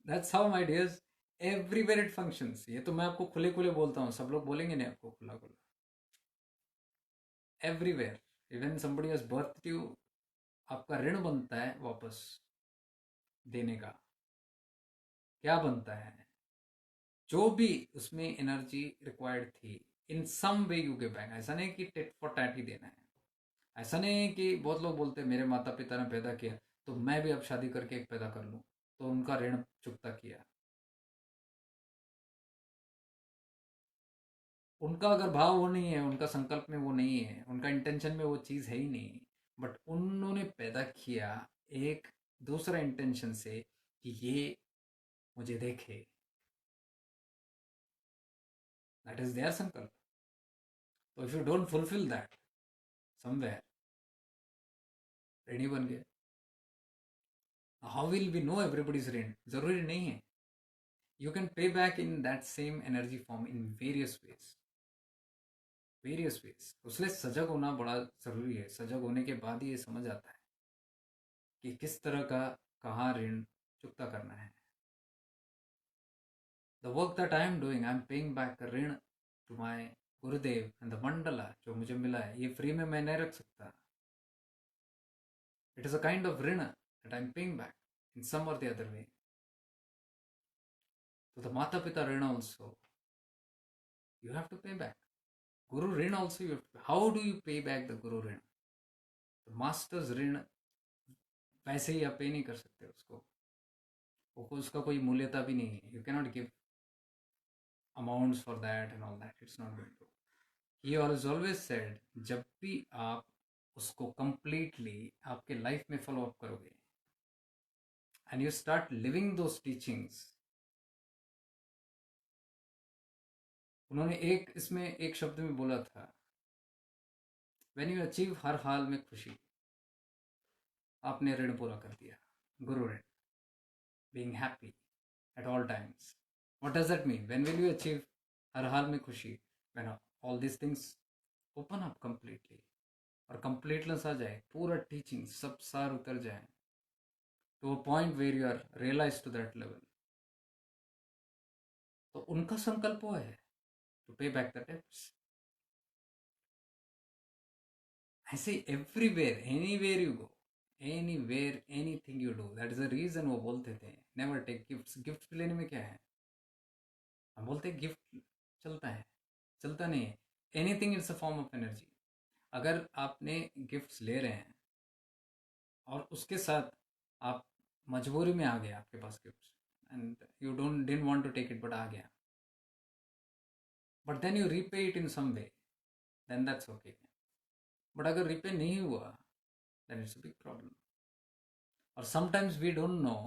That's how, my dears, everywhere it functions. ये तो मैं आपको खुले खुले बोलता हूँ, सब लोग बोलेंगे नहीं आपको खुला खुला. Everywhere, even somebody has birthed you, आपका ऋण बनता है वापस देने का. क्या बनता है? जो भी उसमें एनर्जी रिक्वायर्ड थी, इन some way you give back. ऐसा नहीं कि टिट फॉर टैट ही देना है. ऐसा नहीं कि बहुत लोग बोलते हैं मेरे माता पिता ने पैदा किया तो मैं भी अब शादी करके एक पैदा कर लूं तो उनका ऋण चुकता किया. उनका अगर भाव वो नहीं है, उनका संकल्प में वो नहीं है, उनका इंटेंशन में वो चीज़ है ही नहीं, बट उन्होंने पैदा किया एक दूसरा इंटेंशन से कि ये मुझे देखे. दैट इज देयर संकल्प. तो if you don't fulfil that somewhere, ऋणी बन गए. How will we know everybody's ऋण? जरूरी नहीं है. You can pay back in that same energy form in various ways. Various ways. उसलिए सजग होना बड़ा ज़रूरी है. सजग होने के बाद ही ये समझ आता है कि किस तरह का कहाँ ऋण चुकता करना है. The work that I am doing, I am paying back ऋण to my Gurudev and the Mandla जो मुझे मिला है. ये फ्री में मैं नहीं रख सकता. It is a kind of ऋण that I am paying back in some और द अदर वे. तो द माता पिता ऋण also you have to pay back. Guru ऋण also you. How do you pay back the guru ऋण? मास्टर्स ऋण वैसे ही आप पे नहीं कर सकते उसको. उसका कोई मूल्यता भी नहीं है. You cannot give amounts for that and all that. It's not going to. He always said, जब भी आप उसको कंप्लीटली आपके लाइफ में फॉलो अप करोगे and you start living those teachings. उन्होंने एक इसमें एक शब्द में बोला था, व्हेन यू अचीव, हर हाल में खुशी, आपने ऋण पूरा कर दिया. गुरु ऋण, being happy at all times. What does that mean? When will you achieve हर हाल में खुशी? When all these things open up completely. और कंप्लीटनेस आ जाए, पूरा टीचिंग सब सार उतर जाए to a point where you are realise to that level, तो उनका संकल्प वो है to pay back the debts. ऐसे everywhere anywhere you go, anywhere anything you do, that is the reason वो बोलते थे नेवर टेक गिफ्ट्स. गिफ्ट लेने में क्या है, हम बोलते हैं गिफ्ट चलता है, चलता नहीं है. Anything it's a form of energy. अगर आपने गिफ्ट्स ले रहे हैं और उसके साथ आप मजबूरी में आ गया, आपके पास gifts and you don't didn't want to take it but आ गया, but then you repay it in some way, then that's okay. But अगर रीपे नहीं हुआ then it's a big problem. और समटाइम्स वी डोंट नो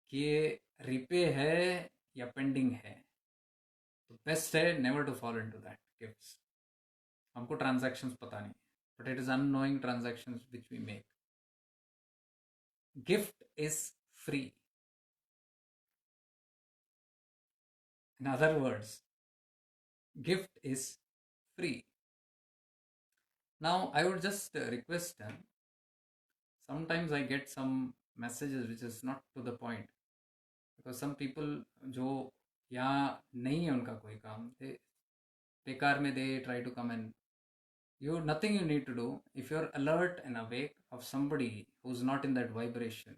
कि ये repay है या पेंडिंग है, तो बेस्ट है never to follow into that gifts. हमको ट्रांजैक्शंस पता नहीं, but it is unknowing transactions which we make. Gift is free. In other words, gift is free. Now I would just request, sometimes I get some messages which is not to the point, because some people जो यहाँ नहीं है उनका कोई काम, they बेकार में they try to come, and you nothing you need to do. If you're alert and awake of somebody who's not in that vibration,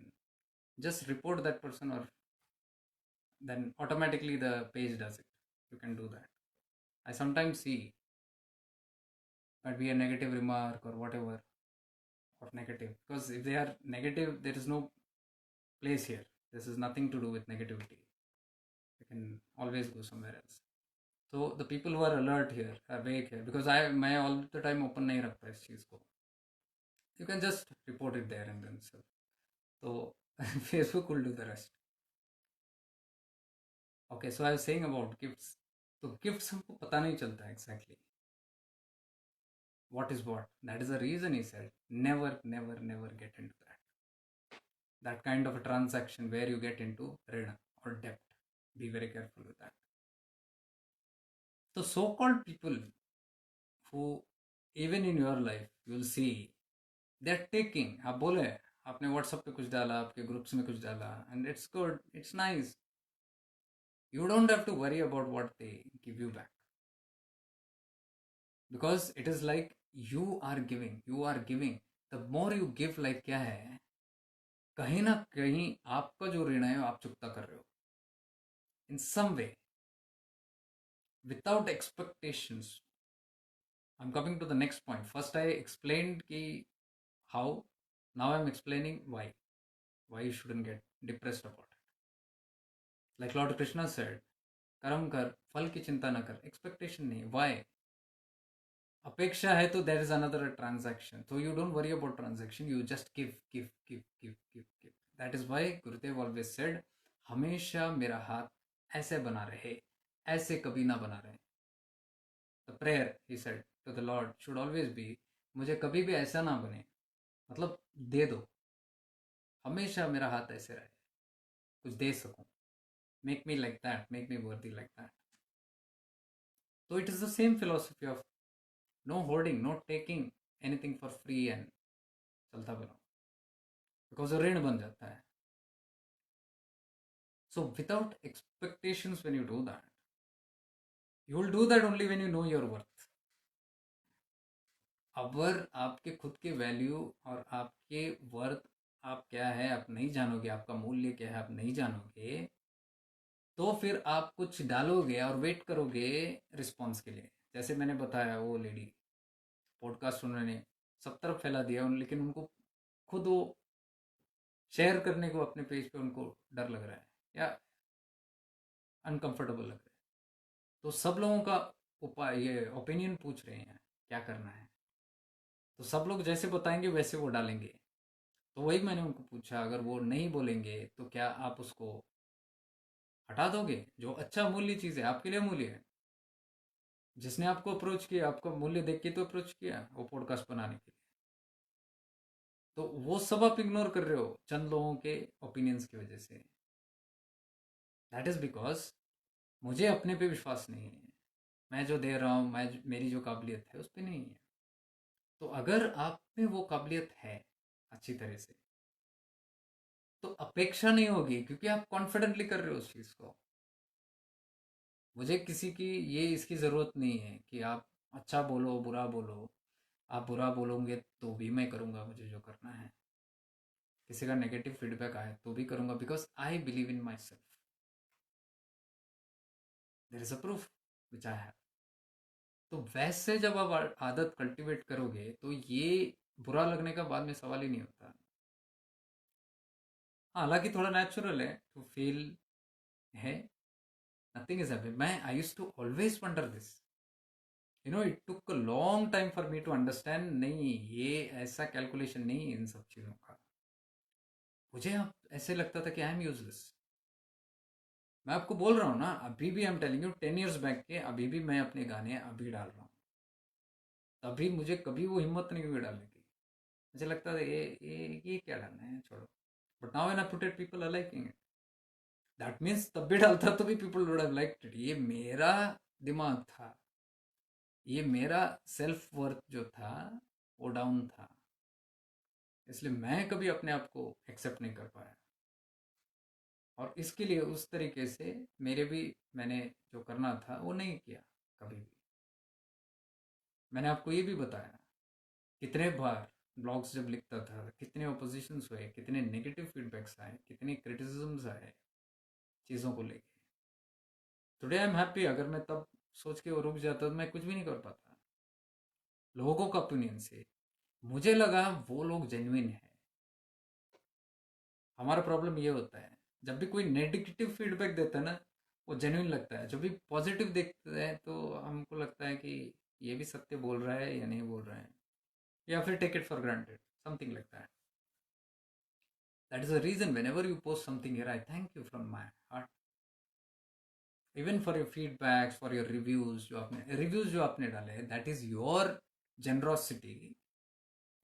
just report that person, or then automatically the page does it. You can do that. I sometimes see might be a negative remark or whatever, or negative, because if they are negative there is no place here. This is nothing to do with negativity. You can always go somewhere else. So the people who are alert here, awake here, because मैं all the time open नहीं रखता इस चीज़ को. You can just report it there and then. So Facebook will do the rest. Okay, so I was saying about gifts. तो gifts हमको पता नहीं चलता exactly what is what. That is the reason he said never get into that kind of a transaction where you get into ऋण or debt. Be very careful with that. So so-called people who even in your life you will see they're taking, आप बोले आपने WhatsApp पे कुछ डाला, आपके groups में कुछ डाला, and it's good, it's nice. You don't have to worry about what they give you back, because it is like you are giving. The more you give, like क्या है, कहीं ना कहीं आपका जो ऋण है आप चुकता कर रहे हो in some way without expectations. I'm coming to the next point. First I explained ki how, now I'm explaining why you shouldn't get depressed about it. Like Lord Krishna said, कर्म कर, फल की चिंता न कर. एक्सपेक्टेशन नहीं. Why? अपेक्षा है तो there is another transaction. So you don't worry about transaction. You just give. That is why Gurudev always said, हमेशा मेरा हाथ ऐसे बना रहे, ऐसे कभी ना बना रहे. The prayer, he said, to the Lord should always be, मुझे कभी भी ऐसा ना बने, मतलब दे दो, हमेशा मेरा हाथ ऐसे रहे, कुछ दे सकूं. Make me like that, make me worthy like that. So it is the same philosophy of no hoarding, no taking anything for free and चलता बनो, because वो ऋण बन जाता है. So without expectations, when you do that, you will do that only when you know your worth. अगर आपके खुद के वैल्यू और आपके वर्थ आप क्या है आप नहीं जानोगे, आपका मूल्य क्या है आप नहीं जानोगे, तो फिर आप कुछ डालोगे और वेट करोगे रिस्पॉन्स के लिए. जैसे मैंने बताया, वो लेडी पॉडकास्ट उन्होंने सब तरफ फैला दिया, लेकिन उनको खुद वो शेयर करने को अपने पेज पे उनको डर लग रहा है या अनकंफर्टेबल लग रहा है. तो सब लोगों का उपाय, ये ओपिनियन पूछ रहे हैं क्या करना है, तो सब लोग जैसे बताएंगे वैसे वो डालेंगे. तो वही मैंने उनको पूछा, अगर वो नहीं बोलेंगे तो क्या आप उसको हटा दोगे? जो अच्छा मूल्य चीज़ है आपके लिए मूल्य है, जिसने आपको अप्रोच किया, आपका मूल्य देख के तो अप्रोच किया वो पॉडकास्ट बनाने के लिए, तो वो सब आप इग्नोर कर रहे हो चंद लोगों के ओपिनियंस की वजह से. दैट इज बिकॉज मुझे अपने पे विश्वास नहीं है. मैं जो दे रहा हूँ, मेरी जो काबिलियत है उस पर नहीं है. तो अगर आप में वो काबिलियत है अच्छी तरह से, तो अपेक्षा नहीं होगी, क्योंकि आप कॉन्फिडेंटली कर रहे हो उस चीज़ को। मुझे किसी की ये इसकी ज़रूरत नहीं है कि आप अच्छा बोलो बुरा बोलो। आप बुरा बोलोगे तो भी मैं करूँगा मुझे जो करना है। किसी का नेगेटिव फीडबैक आए तो भी करूँगा, because I believe in my self. There is a proof which I have. तो वैसे जब आप आदत कल्टीवेट करोगे तो ये बुरा लगने का बाद में सवाल ही नहीं होता। हाँ, हालांकि थोड़ा नेचुरल है टू फील है नथिंग इज हैपनिंग। मैं I used to always wonder this, it took a long time for me to understand, नहीं ये ऐसा कैलकुलेशन नहीं है इन सब चीज़ों का। मुझे अब ऐसे लगता था कि आई एम यूजलेस। मैं आपको बोल रहा हूँ ना, अभी भी आई am telling you 10 years back के अभी भी मैं अपने गाने अभी डाल रहा हूँ। तभी मुझे कभी वो हिम्मत नहीं हुई डालने की। मुझे लगता था ये क्या डालना है, छोड़ो। But now when I put it, people are liking it. That means तब भी डालता तो भी people would have liked it. ये मेरा दिमाग था, ये मेरा सेल्फ वर्थ जो था वो डाउन था, इसलिए मैं कभी अपने आप को एक्सेप्ट नहीं कर पाया। और इसके लिए उस तरीके से मेरे भी, मैंने जो करना था वो नहीं किया कभी भी। मैंने आपको ये भी बताया कितने बार ब्लॉग्स जब लिखता था कितने ओपोजिशंस हुए, कितने नेगेटिव फीडबैक्स आए, कितने क्रिटिसिज्म्स आए चीज़ों को लेके। Today I am happy. अगर मैं तब सोच के वो रुक जाता तो मैं कुछ भी नहीं कर पाता। लोगों का ओपिनियन से मुझे लगा वो लोग जेन्युइन है। हमारा प्रॉब्लम ये होता है, जब भी कोई नेगेटिव फीडबैक देता है ना, वो जेन्युइन लगता है। जब भी पॉजिटिव देखते हैं तो हमको लगता है कि ये भी सत्य बोल रहा है या नहीं बोल रहा है, या फिर take it for granted, something like that. That is the reason whenever you post something here, I thank you from my heart. Even for your feedbacks, for your reviews जो आपने डाले हैं, दैट इज योर जेनरोसिटी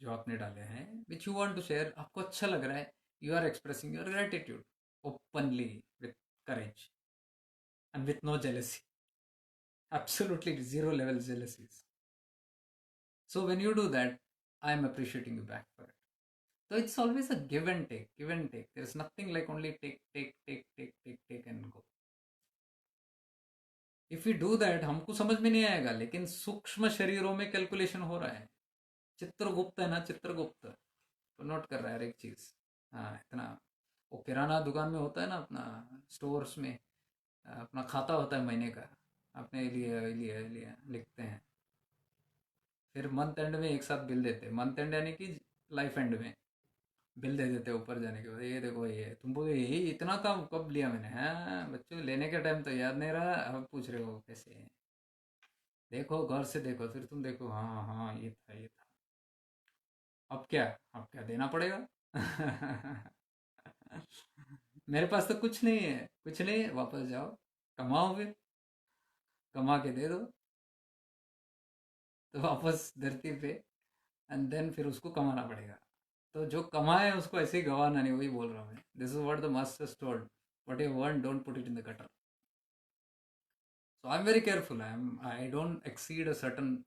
जो आपने डाले हैं, which you want to share. आपको अच्छा लग रहा है, you are expressing your gratitude openly, with courage and with no jealousy, absolutely zero level jealousies. So when you do that, I am appreciating you back for it. So it's always a give and take, give and take. There's nothing like only take and go. If we do that, हमको समझ में नहीं आएगा, लेकिन सूक्ष्म शरीरों में calculation हो रहा है। चित्रगुप्त है ना, चित्रगुप्त तो नोट कर रहा है हर एक चीज। हाँ, इतना वो किराना दुकान में होता है ना, अपना स्टोर्स में अपना खाता होता है महीने का, अपने लिए लिखते हैं। फिर मंथ एंड में एक साथ बिल देते हैं, मंथ एंड यानी कि लाइफ एंड में बिल दे देते हैं ऊपर जाने के बाद। ये देखो, ये तुमको यही इतना कम कब लिया मैंने, हाँ बच्चों लेने के टाइम तो याद नहीं रहा, अब पूछ रहे हो कैसे है। देखो गौर से देखो, फिर तुम देखो, हाँ हाँ ये था ये था। अब क्या देना पड़ेगा। मेरे पास तो कुछ नहीं है, कुछ नहीं है, वापस जाओ, कमाओ, फिर कमा के दे दो, तो वापस धरती पे, एंड देन फिर उसको कमाना पड़ेगा। तो जो कमाए उसको ऐसे ही गंवाना नहीं, वही बोल रहा हूँ मैं। This is what the masters told, what you earn don't put it in the gutter. So I am very careful, I don't exceed a certain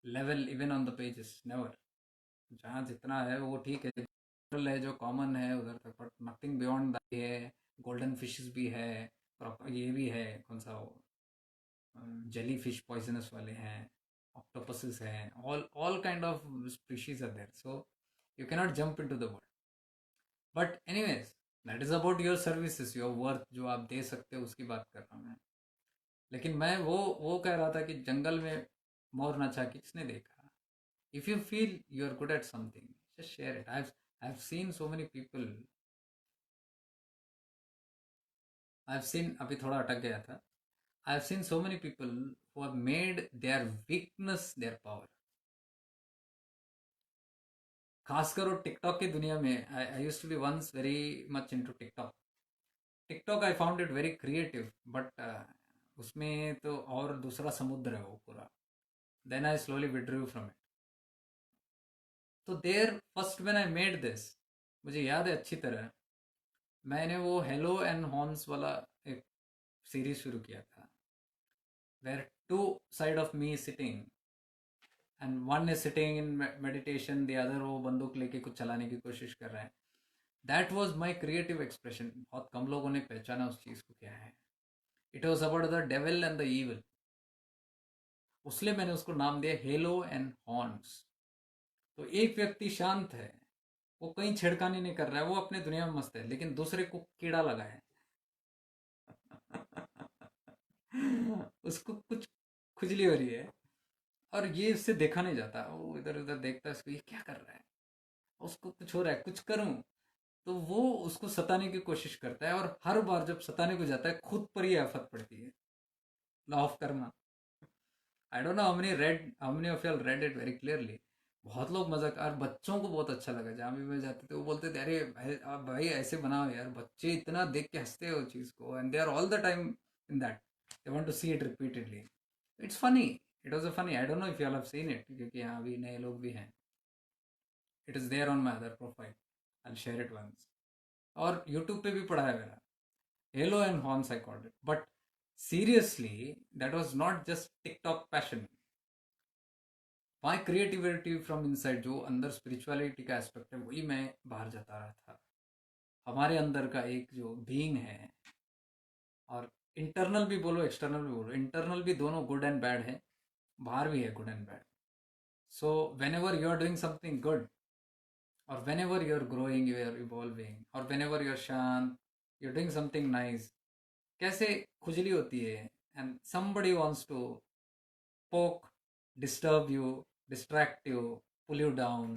level even on the pages, never. जहाँ जितना है वो ठीक है, है जो common है उधर तक, बट नथिंग बियॉन्ड दैट है। गोल्डन फिशेस भी है, ये भी है, कौन सा वो जेली फिश पॉइजनस वाले हैं, ऑक्टोपसेस हैं, all kind of species are there, so you cannot jump into the world. But anyways, that is about your services, your worth जो आप दे सकते हो उसकी बात कर रहा हूँ मैं। लेकिन मैं वो कह रहा था कि जंगल में मोर नाचा किसने देखा। If you feel you are good at something, just share it. I've seen so many people, I've seen, अभी थोड़ा अटक गया था। I've seen so many people who have made their weakness their power. खासकर वो टिकटॉक की दुनिया में, I used to be once very much into TikTok. TikTok I found it very creative, but उसमें तो और दूसरा समुद्र है वो पूरा। Then I slowly withdrew from it. तो there first when I made this, मुझे याद है अच्छी तरह, मैंने वो हेलो एंड हॉर्न्स वाला एक सीरीज शुरू किया था, where two side of me sitting and one is sitting in meditation, the other वो बंदूक लेके कुछ चलाने की कोशिश कर रहा है. That was my creative expression. बहुत कम लोगों ने पहचाना उस चीज़ को क्या है. It was about the devil and the evil. उसलिए मैंने उसको नाम दिया हेलो एंड हॉर्न्स. तो एक व्यक्ति शांत है, वो कहीं छेड़खानी नहीं कर रहा है, वो अपने दुनिया में मस्त है, लेकिन दूसरे को कीड़ा लगा है. उसको कुछ खुजली हो रही है और ये उससे देखा नहीं जाता. वो इधर उधर देखता है, उसको ये क्या कर रहा है, उसको कुछ हो रहा है, कुछ करूं. तो वो उसको सताने की कोशिश करता है और हर बार जब सताने को जाता है खुद पर ही आफत पड़ती है. Law of Karma. I don't know how many of you read it very clearly. बहुत लोग मजाक, और बच्चों को बहुत अच्छा लगा. जहाँ भी मैं जाते थे वो बोलते थे अरे भाई, आप भाई ऐसे बनाओ यार. बच्चे इतना देख के हंसते हैं वो चीज़ को, and they are all the time in that. They want to see it repeatedly. It's funny. It was a funny. I don't know if you have seen it, क्योंकि यहाँ अभी नए लोग भी हैं. It is there on my other profile. I share it once. और YouTube पे भी पड़ा है मेरा. Halo and horns I called it. But seriously, that was not just TikTok passion. My creativity from inside, जो अंदर स्पिरिचुअलिटी का aspect है, वही मैं बाहर जता रहा था. हमारे अंदर का एक जो बीइंग है, और इंटरनल भी बोलो एक्सटर्नल भी बोलो, इंटरनल भी दोनों गुड एंड बैड है, बाहर भी है good and bad. So whenever you are doing something good, और whenever you are growing, you are evolving, और वेन एवर यू आर शांत, you are doing something nice, कैसे खुजली होती है. And somebody wants to poke, disturb you, distract you, pull you down.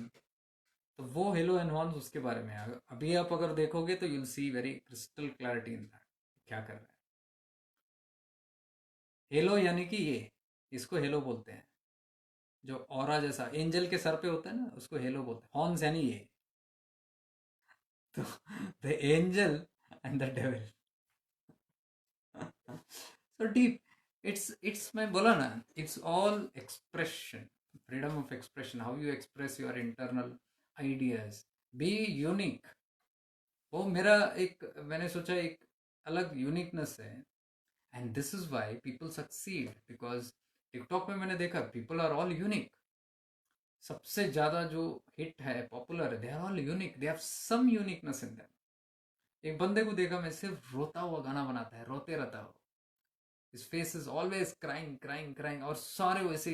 तो वो hello एनवांस उसके बारे में है. अभी आप अगर देखोगे तो you'll see very crystal clarity in that क्या कर रहा है. हेलो यानी कि ये, इसको हेलो बोलते हैं. जो ऑरा जैसा एंजल के सर पे होता है ना, उसको हेलो बोलते हैं. हॉर्न्स यानी ये. तो the angel and the devil. So deep. It's मैं बोला ना, it's all expression. Freedom of expression, how you express your internal ideas. Be unique. वो मेरा एक, मैंने सोचा एक अलग यूनिकनेस है. And this is why people succeed, because TikTok में मैंने देखा पीपल आर ऑल यूनिक. सबसे ज्यादा जो हिट है, पॉपुलर है, they are all unique. They have some uniqueness in them. एक बंदे को देखा मैं, सिर्फ रोता हुआ गाना बनाता है, रोते रहता हो. His face is always crying, crying, crying, और सारे वैसे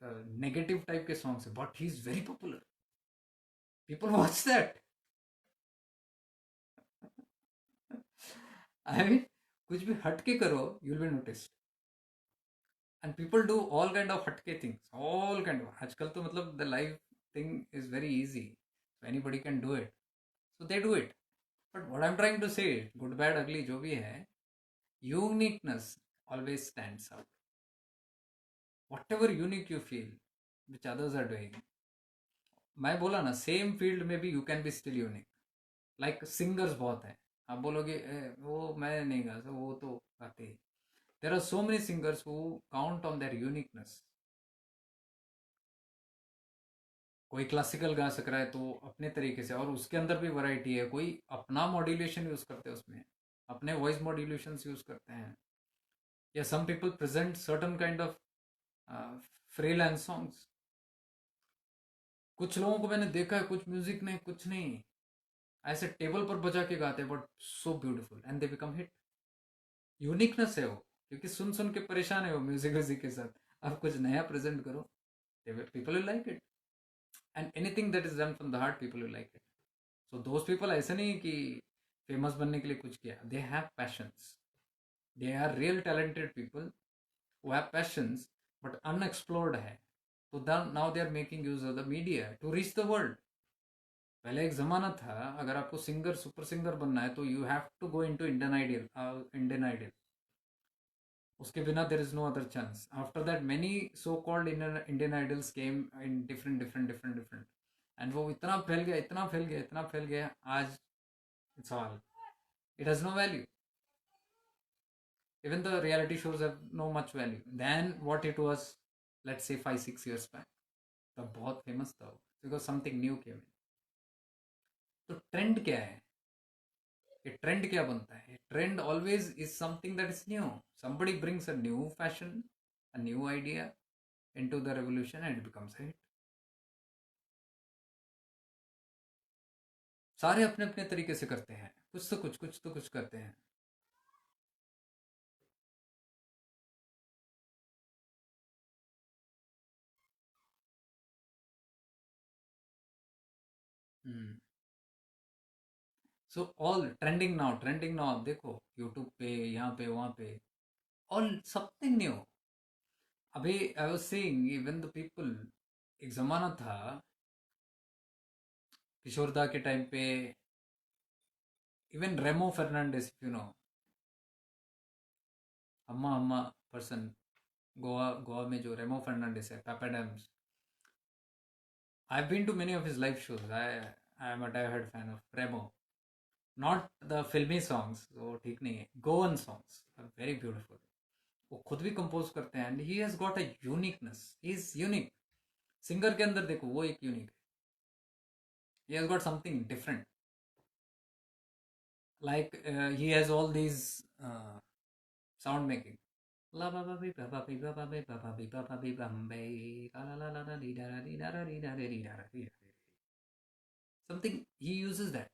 नेगेटिव टाइप के सॉन्ग्स है, but he is very popular. People watch that. I mean, कुछ भी हटके करो, you will be noticed. And people do all kind of हटके थिंग्स, ऑल काइंड ऑफ. आजकल तो मतलब the life thing is very easy, so anybody can do it, so they do it. But what I am trying to say, good bad ugly जो भी है, uniqueness always stands out. Whatever unique you feel, which others are doing. मैं बोला ना, same field में भी you can be still unique. Like singers बहुत हैं. आप बोलोगे वो मैं नहीं गा सकता, वो तो गाते ही. There are so many singers who count on their uniqueness. कोई क्लासिकल गा सक रहा है तो अपने तरीके से, और उसके अंदर भी वैरायटी है. कोई अपना मॉड्यूलेशन यूज करते हैं उसमें, अपने वॉइस मॉड्यूलेशन यूज करते हैं. या some people present certain kind of freelance songs. कुछ लोगों को मैंने देखा है, कुछ म्यूजिक नहीं, कुछ नहीं, ऐसे टेबल पर बजा के गाते हैं, but so beautiful, and they become hit. Uniqueness है वो, क्योंकि सुन सुन के परेशान है वो म्यूजिक म्यूजिक के साथ. आप कुछ नया प्रेजेंट करो, people will like it. And anything that is done from the heart, people will like it. So those people ऐसे नहीं कि फेमस बनने के लिए कुछ किया. They have passions. They are real talented people who have passions, but unexplored है. तो now they are making use of the media to reach the world. पहले एक जमाना था, अगर आपको सिंगर सुपर सिंगर बनना है तो you have to go into Indian Idol. Indian Idol, उसके बिना there is no other chance. After that many so called Indian Idols came in different different different different. And वो इतना फैल गया, इतना फैल गया, इतना फैल गया, आज it's all, it has no value. Even the reality shows have no much value then what it was, let's say 5-6 years बैक. तब बहुत फेमस था, because something new came in. तो ट्रेंड क्या है, ये ट्रेंड क्या बनता है? Trend always is something that is new. somebody brings a new fashion, a new idea, into the revolution and it becomes a hit. सारे अपने अपने तरीके से करते हैं, कुछ तो कुछ करते हैं. हम्म. सो ऑल ट्रेंडिंग नाउ आप देखो यूट्यूब पे, यहाँ पे, वहाँ पे, ऑल समथिंग न्यू. अभी I was saying even the people, एक जमाना था किशोरदा के टाइम पे, even Remo Fernandes, if you know, अम्मा अम्मा पर्सन, गोवा गोवा में जो रेमो फर्नांडिस है, पैपाडेम्स. I been to many of his live shows. I am a die hard fan of Remo. Not the filmi songs, वो ठीक नहीं है. Goan songs are very beautiful. वो खुद भी कंपोज करते हैं and he has got a uniqueness. He is unique. Singer के अंदर देखो वो एक यूनिक है. He has got something different. Like he has all these sound making. La ba ba bi ba ba bi ba ba bi ba ba bi ba ba bi bam bay la la la la la dee da da dee da da dee da dee da da dee da. Something he uses that.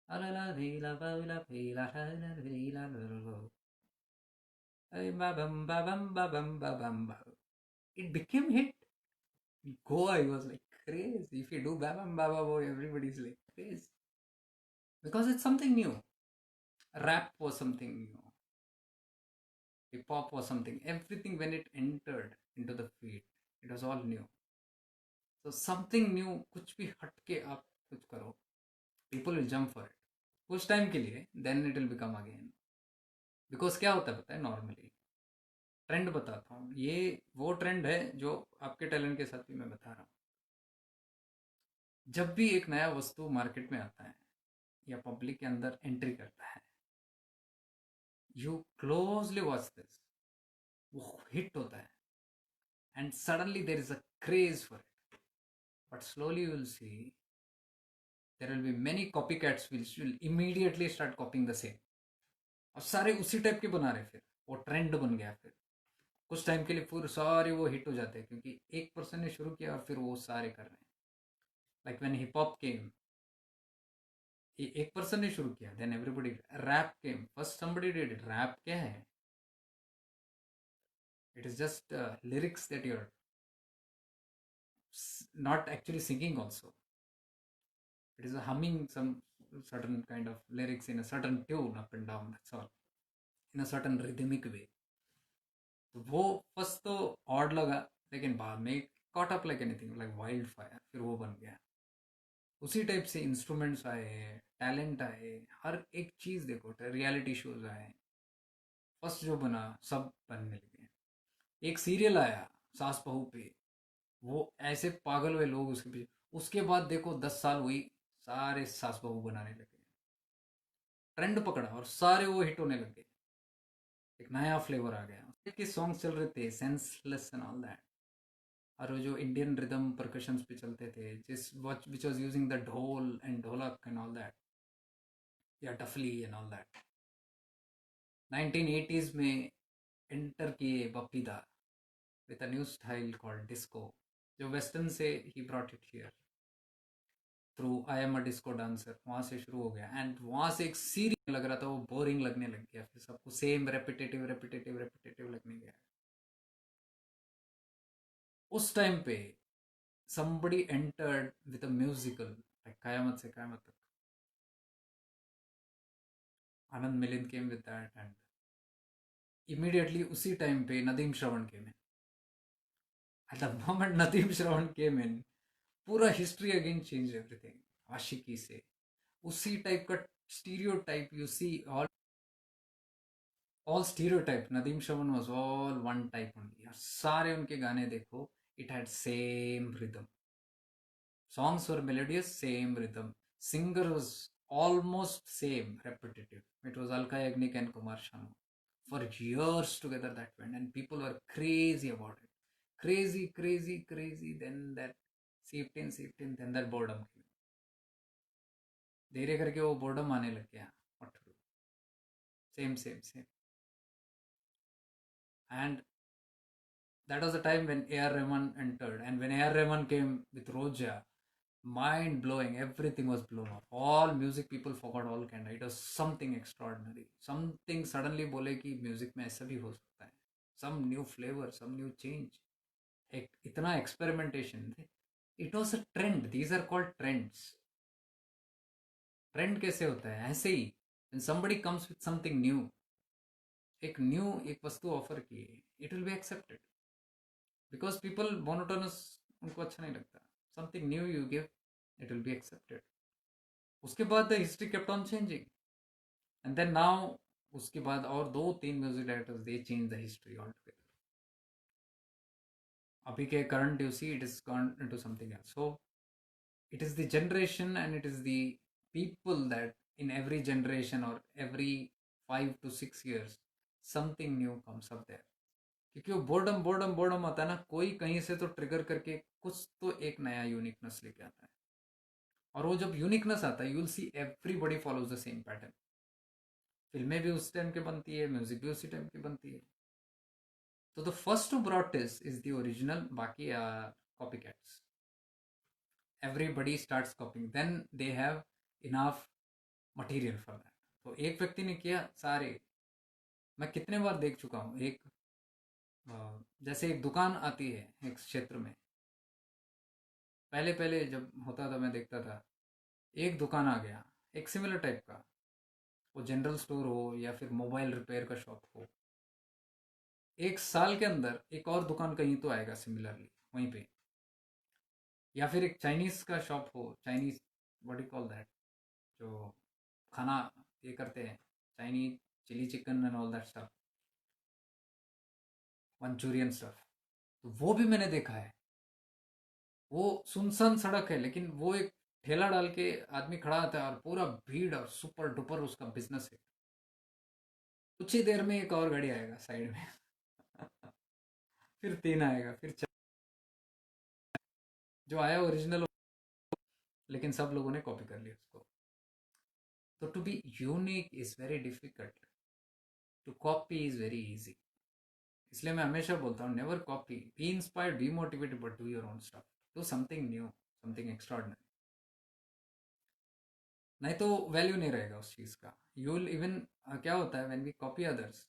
La la la dee la ba la bi la la la dee la la la. Ba bam ba bam ba bam ba bam ba. It became hit. Goa, I was like crazy. If you do ba bam ba ba boy, everybody's like crazy because it's something new. Rap was something new. Hip hop was something. Everything when it entered into the feed, it was all new. So something new, कुछ भी हट के आप कुछ करो, people will jump for it. कुछ time के लिए, then it will become again. Because क्या होता है पता है नॉर्मली, ट्रेंड बताता हूँ. ये वो ट्रेंड है जो आपके टैलेंट के साथ भी मैं बता रहा हूँ. जब भी एक नया वस्तु मार्केट में आता है या पब्लिक के अंदर एंट्री करता है, यू क्लोजली वॉच दिस. वो हिट होता है and suddenly there is a craze for it. But slowly you will see there will be many copycats which will immediately start copying the same. और सारे उसी type के बना रहे, फिर वो ट्रेंड बन गया. फिर कुछ टाइम के लिए पूरे सारे वो हिट हो जाते हैं क्योंकि एक पर्सन ने शुरू किया और फिर वो सारे कर रहे हैं. Like when hip hop came, एक पर्सन ने शुरू किया, then everybody. Rap came, first somebody did it. Rap क्या है? It is just lyrics that you are not actually singing also. It is a humming some certain kind of lyrics in a certain tune up and down, that's all, in a certain rhythmic way. तो वो first तो odd लगा, लेकिन बाद में caught up like anything, like wild fire. फिर वो बन गया. उसी टाइप से इंस्ट्रूमेंट्स आए, टैलेंट आए, हर एक चीज़ देखो, रियलिटी शोज आए. फर्स्ट जो बना सब बनने लगे. एक सीरियल आया सास बहू पे, वो ऐसे पागल हुए लोग उसके पीछे. उसके बाद देखो 10 साल हुई, सारे सास बहू बनाने लगे. ट्रेंड पकड़ा और सारे वो हिट होने लगे. एक नया फ्लेवर आ गया. के सॉन्ग चल रहे थे सेंसलेस एंड ऑल दैट. और वो जो इंडियन रिदम परकशंस पे चलते थे, जिस विच वाज यूजिंग द ढोल एंड ढोलक एंड ऑल दैट, या डफली एंड ऑल दैट. 1980s में एंटर किए Bappida with a new style called disco, जो वेस्टर्न से he brought it here through I am a disco dancer. वहाँ से शुरू हो गया एंड वहाँ से एक सीरियस लग रहा था, वो बोरिंग लगने लग गया. फिर सबको सेम रेपिटेटिव रेपिटेटिव रेपिटेटिव लगने गया. उस टाइम पे somebody entered with a musical like Qayamat Se Qayamat Tak. Anand Milind came with that and immediately उसी टाइम पे Nadeem Shravan came in. At the moment Nadeem Shravan came in, पूरा history again change everything. Aashiqui से उसी टाइप का stereotype you see, all stereotype. Nadeem Shravan was all one type only. सारे उनके गाने देखो, it had same rhythm. Songs were melodious, same rhythm. Singer was almost same, repetitive. It was Alka Yagnik and Kumar Sanu. For years together that went, and people were crazy about it. Crazy, crazy, crazy. Then that seeped in, then that boredom came. धीरे करके वो boredom आने लग गया. What to do? Same. And That was the time when A.R. Rahman entered, and when A.R. Rahman came with Roja, mind blowing, everything was blown off. All music people forgot all kind. It was something extraordinary. Something suddenly बोले कि music में ऐसा भी हो सकता है. Some new flavor, some new change. एक इतना experimentation. It was a trend. These are called trends. Trend कैसे होता है? ऐसे ही when somebody comes with something new, एक वस्तु ऑफर की, it will be accepted because people monotonous उनको अच्छा नहीं लगता. Something new you give, it will be accepted. उसके बाद the history kept on changing, and then now उसके बाद और 2-3 music directors they change the history altogether. अभी के current you see it is gone into something else. So it is the generation and it is the people that in every generation or every 5 to 6 years something new comes up there. क्योंकि वो boredom boredom boredom आता है ना, कोई कहीं से तो trigger करके कुछ तो एक नया यूनिकनेस लेके आता है. और वो जब यूनिकनेस आता है, you will see everybody follows the same pattern. फिल्में भी उस टाइम के बनती है, म्यूजिक भी उसी टाइम की बनती है. तो the first to brought is the original, बाकी copy cats. Everybody starts copying, then they have enough material for that. तो एक व्यक्ति ने किया, सारे. मैं कितने बार देख चुका हूँ, एक जैसे एक दुकान आती है एक क्षेत्र में. पहले पहले जब होता था मैं देखता था, एक दुकान आ गया एक सिमिलर टाइप का, वो जनरल स्टोर हो या फिर मोबाइल रिपेयर का शॉप हो, एक साल के अंदर एक और दुकान कहीं तो आएगा सिमिलरली वहीं पे. या फिर एक चाइनीज का शॉप हो, Chinese what you call that, जो खाना ये करते हैं, Chinese chilli chicken and all that stuff, Manchurian stuff. तो वो भी मैंने देखा है. वो सुनसान सड़क है लेकिन वो एक ठेला डाल के आदमी खड़ा होता है और पूरा भीड़ और सुपर डुपर उसका बिजनेस है. कुछ ही देर में एक और गाड़ी आएगा साइड में फिर 3 आएगा, फिर जो आया ओरिजिनल, लेकिन सब लोगों ने कॉपी कर लिया उसको. तो to be unique is very difficult, to copy is very easy. इसलिए मैं हमेशा बोलता हूँ never copy, be inspired, be motivated, but do your own stuff. Do something new, something extraordinary. नहीं तो वैल्यू नहीं रहेगा उस चीज़ का. यू विल इवन क्या होता है when we copy others,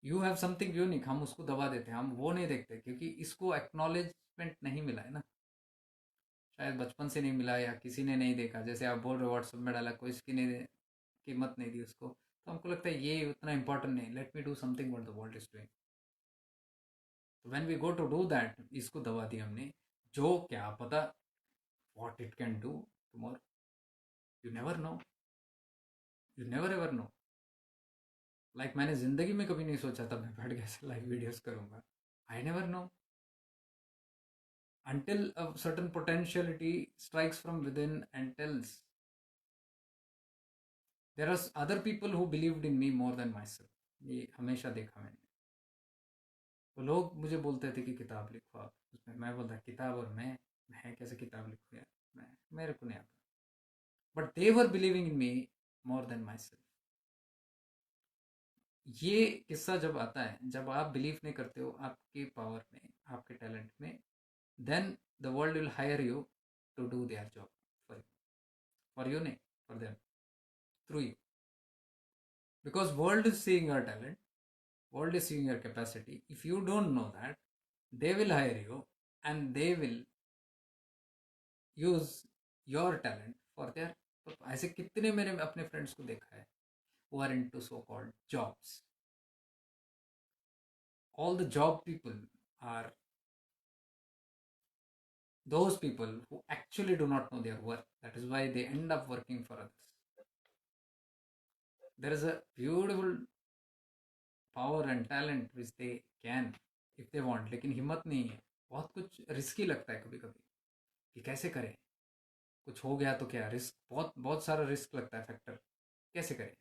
you have something unique, हम उसको दबा देते हैं, हम वो नहीं देखते क्योंकि इसको एक्नॉलेजमेंट नहीं मिला है ना. शायद बचपन से नहीं मिला या किसी ने नहीं देखा. जैसे आप बोल रहे हो व्हाट्सएप में डाला, कोई इसकी नहीं कीमत नहीं दी उसको, तो हमको लगता है ये उतना इंपॉर्टेंट नहीं, let me do something what the world is doing. तो when we go to do that, इसको दबा दिया हमने, जो क्या पता what it can do tomorrow. You never know, you never ever know. Like मैंने जिंदगी में कभी नहीं सोचा था मैं बैठ के लाइव वीडियोस करूंगा. I never know until a certain potentiality strikes from within and tells. There are other people who believed in me more than myself. ये हमेशा देखा मैंने. तो लोग मुझे बोलते थे कि किताब लिखो आप. उसमें मैं बोलता किताब और मैं कैसे किताब लिखूँ यार, मेरे को नहीं आता. But they were believing in me more than my self. ये किस्सा जब आता है, जब आप बिलीव नहीं करते हो आपके पावर में, आपके टैलेंट में, then the world will hire you to do their job for you नहीं, for them, through you, because world is seeing your talent, world is seeing your capacity. If you don't know that, they will hire you and they will use your talent for their. ऐसे कितने मैंने अपने friends को देखा है who are into so called jobs. All the job people are those people who actually do not know their worth. That is why they end up working for others. There is a beautiful power and talent which they can if they want, लेकिन हिम्मत नहीं है. बहुत कुछ risky लगता है कभी कभी कि कैसे करें, कुछ हो गया तो क्या, रिस्क बहुत बहुत सारा रिस्क लगता है फैक्टर. कैसे करें,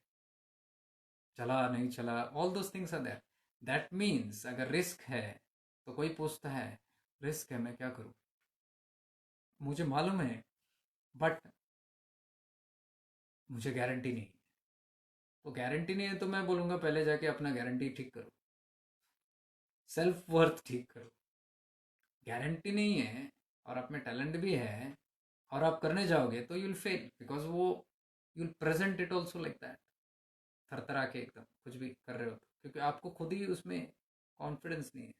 चला नहीं चला, all those things are there. That means अगर रिस्क है तो कोई पूछता है रिस्क है मैं क्या करूं, मुझे मालूम है बट मुझे गारंटी नहीं है. तो गारंटी नहीं है तो मैं बोलूँगा पहले जाके अपना गारंटी ठीक करो. सेल्फ वर्थ ठीक करो। गारंटी नहीं है और आप में टैलेंट भी है और आप करने जाओगे तो यू विल फेल, बिकॉज वो you will present it also like that, थरथरा के एकदम कुछ भी कर रहे हो तो, क्योंकि आपको खुद ही उसमें कॉन्फिडेंस नहीं है।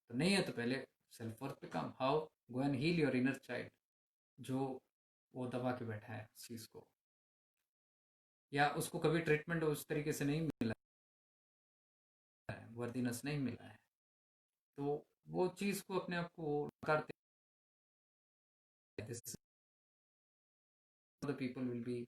तो नहीं है तो पहले सेल्फ वर्थ पे काम, how go and heal your inner child जो वो दबा के बैठा है उस चीज़ को, या उसको कभी ट्रीटमेंट उस तरीके से नहीं मिला है, वर्दीनेस नहीं मिला है, तो वो चीज़ को अपने आप को नकारते हैं। The people will be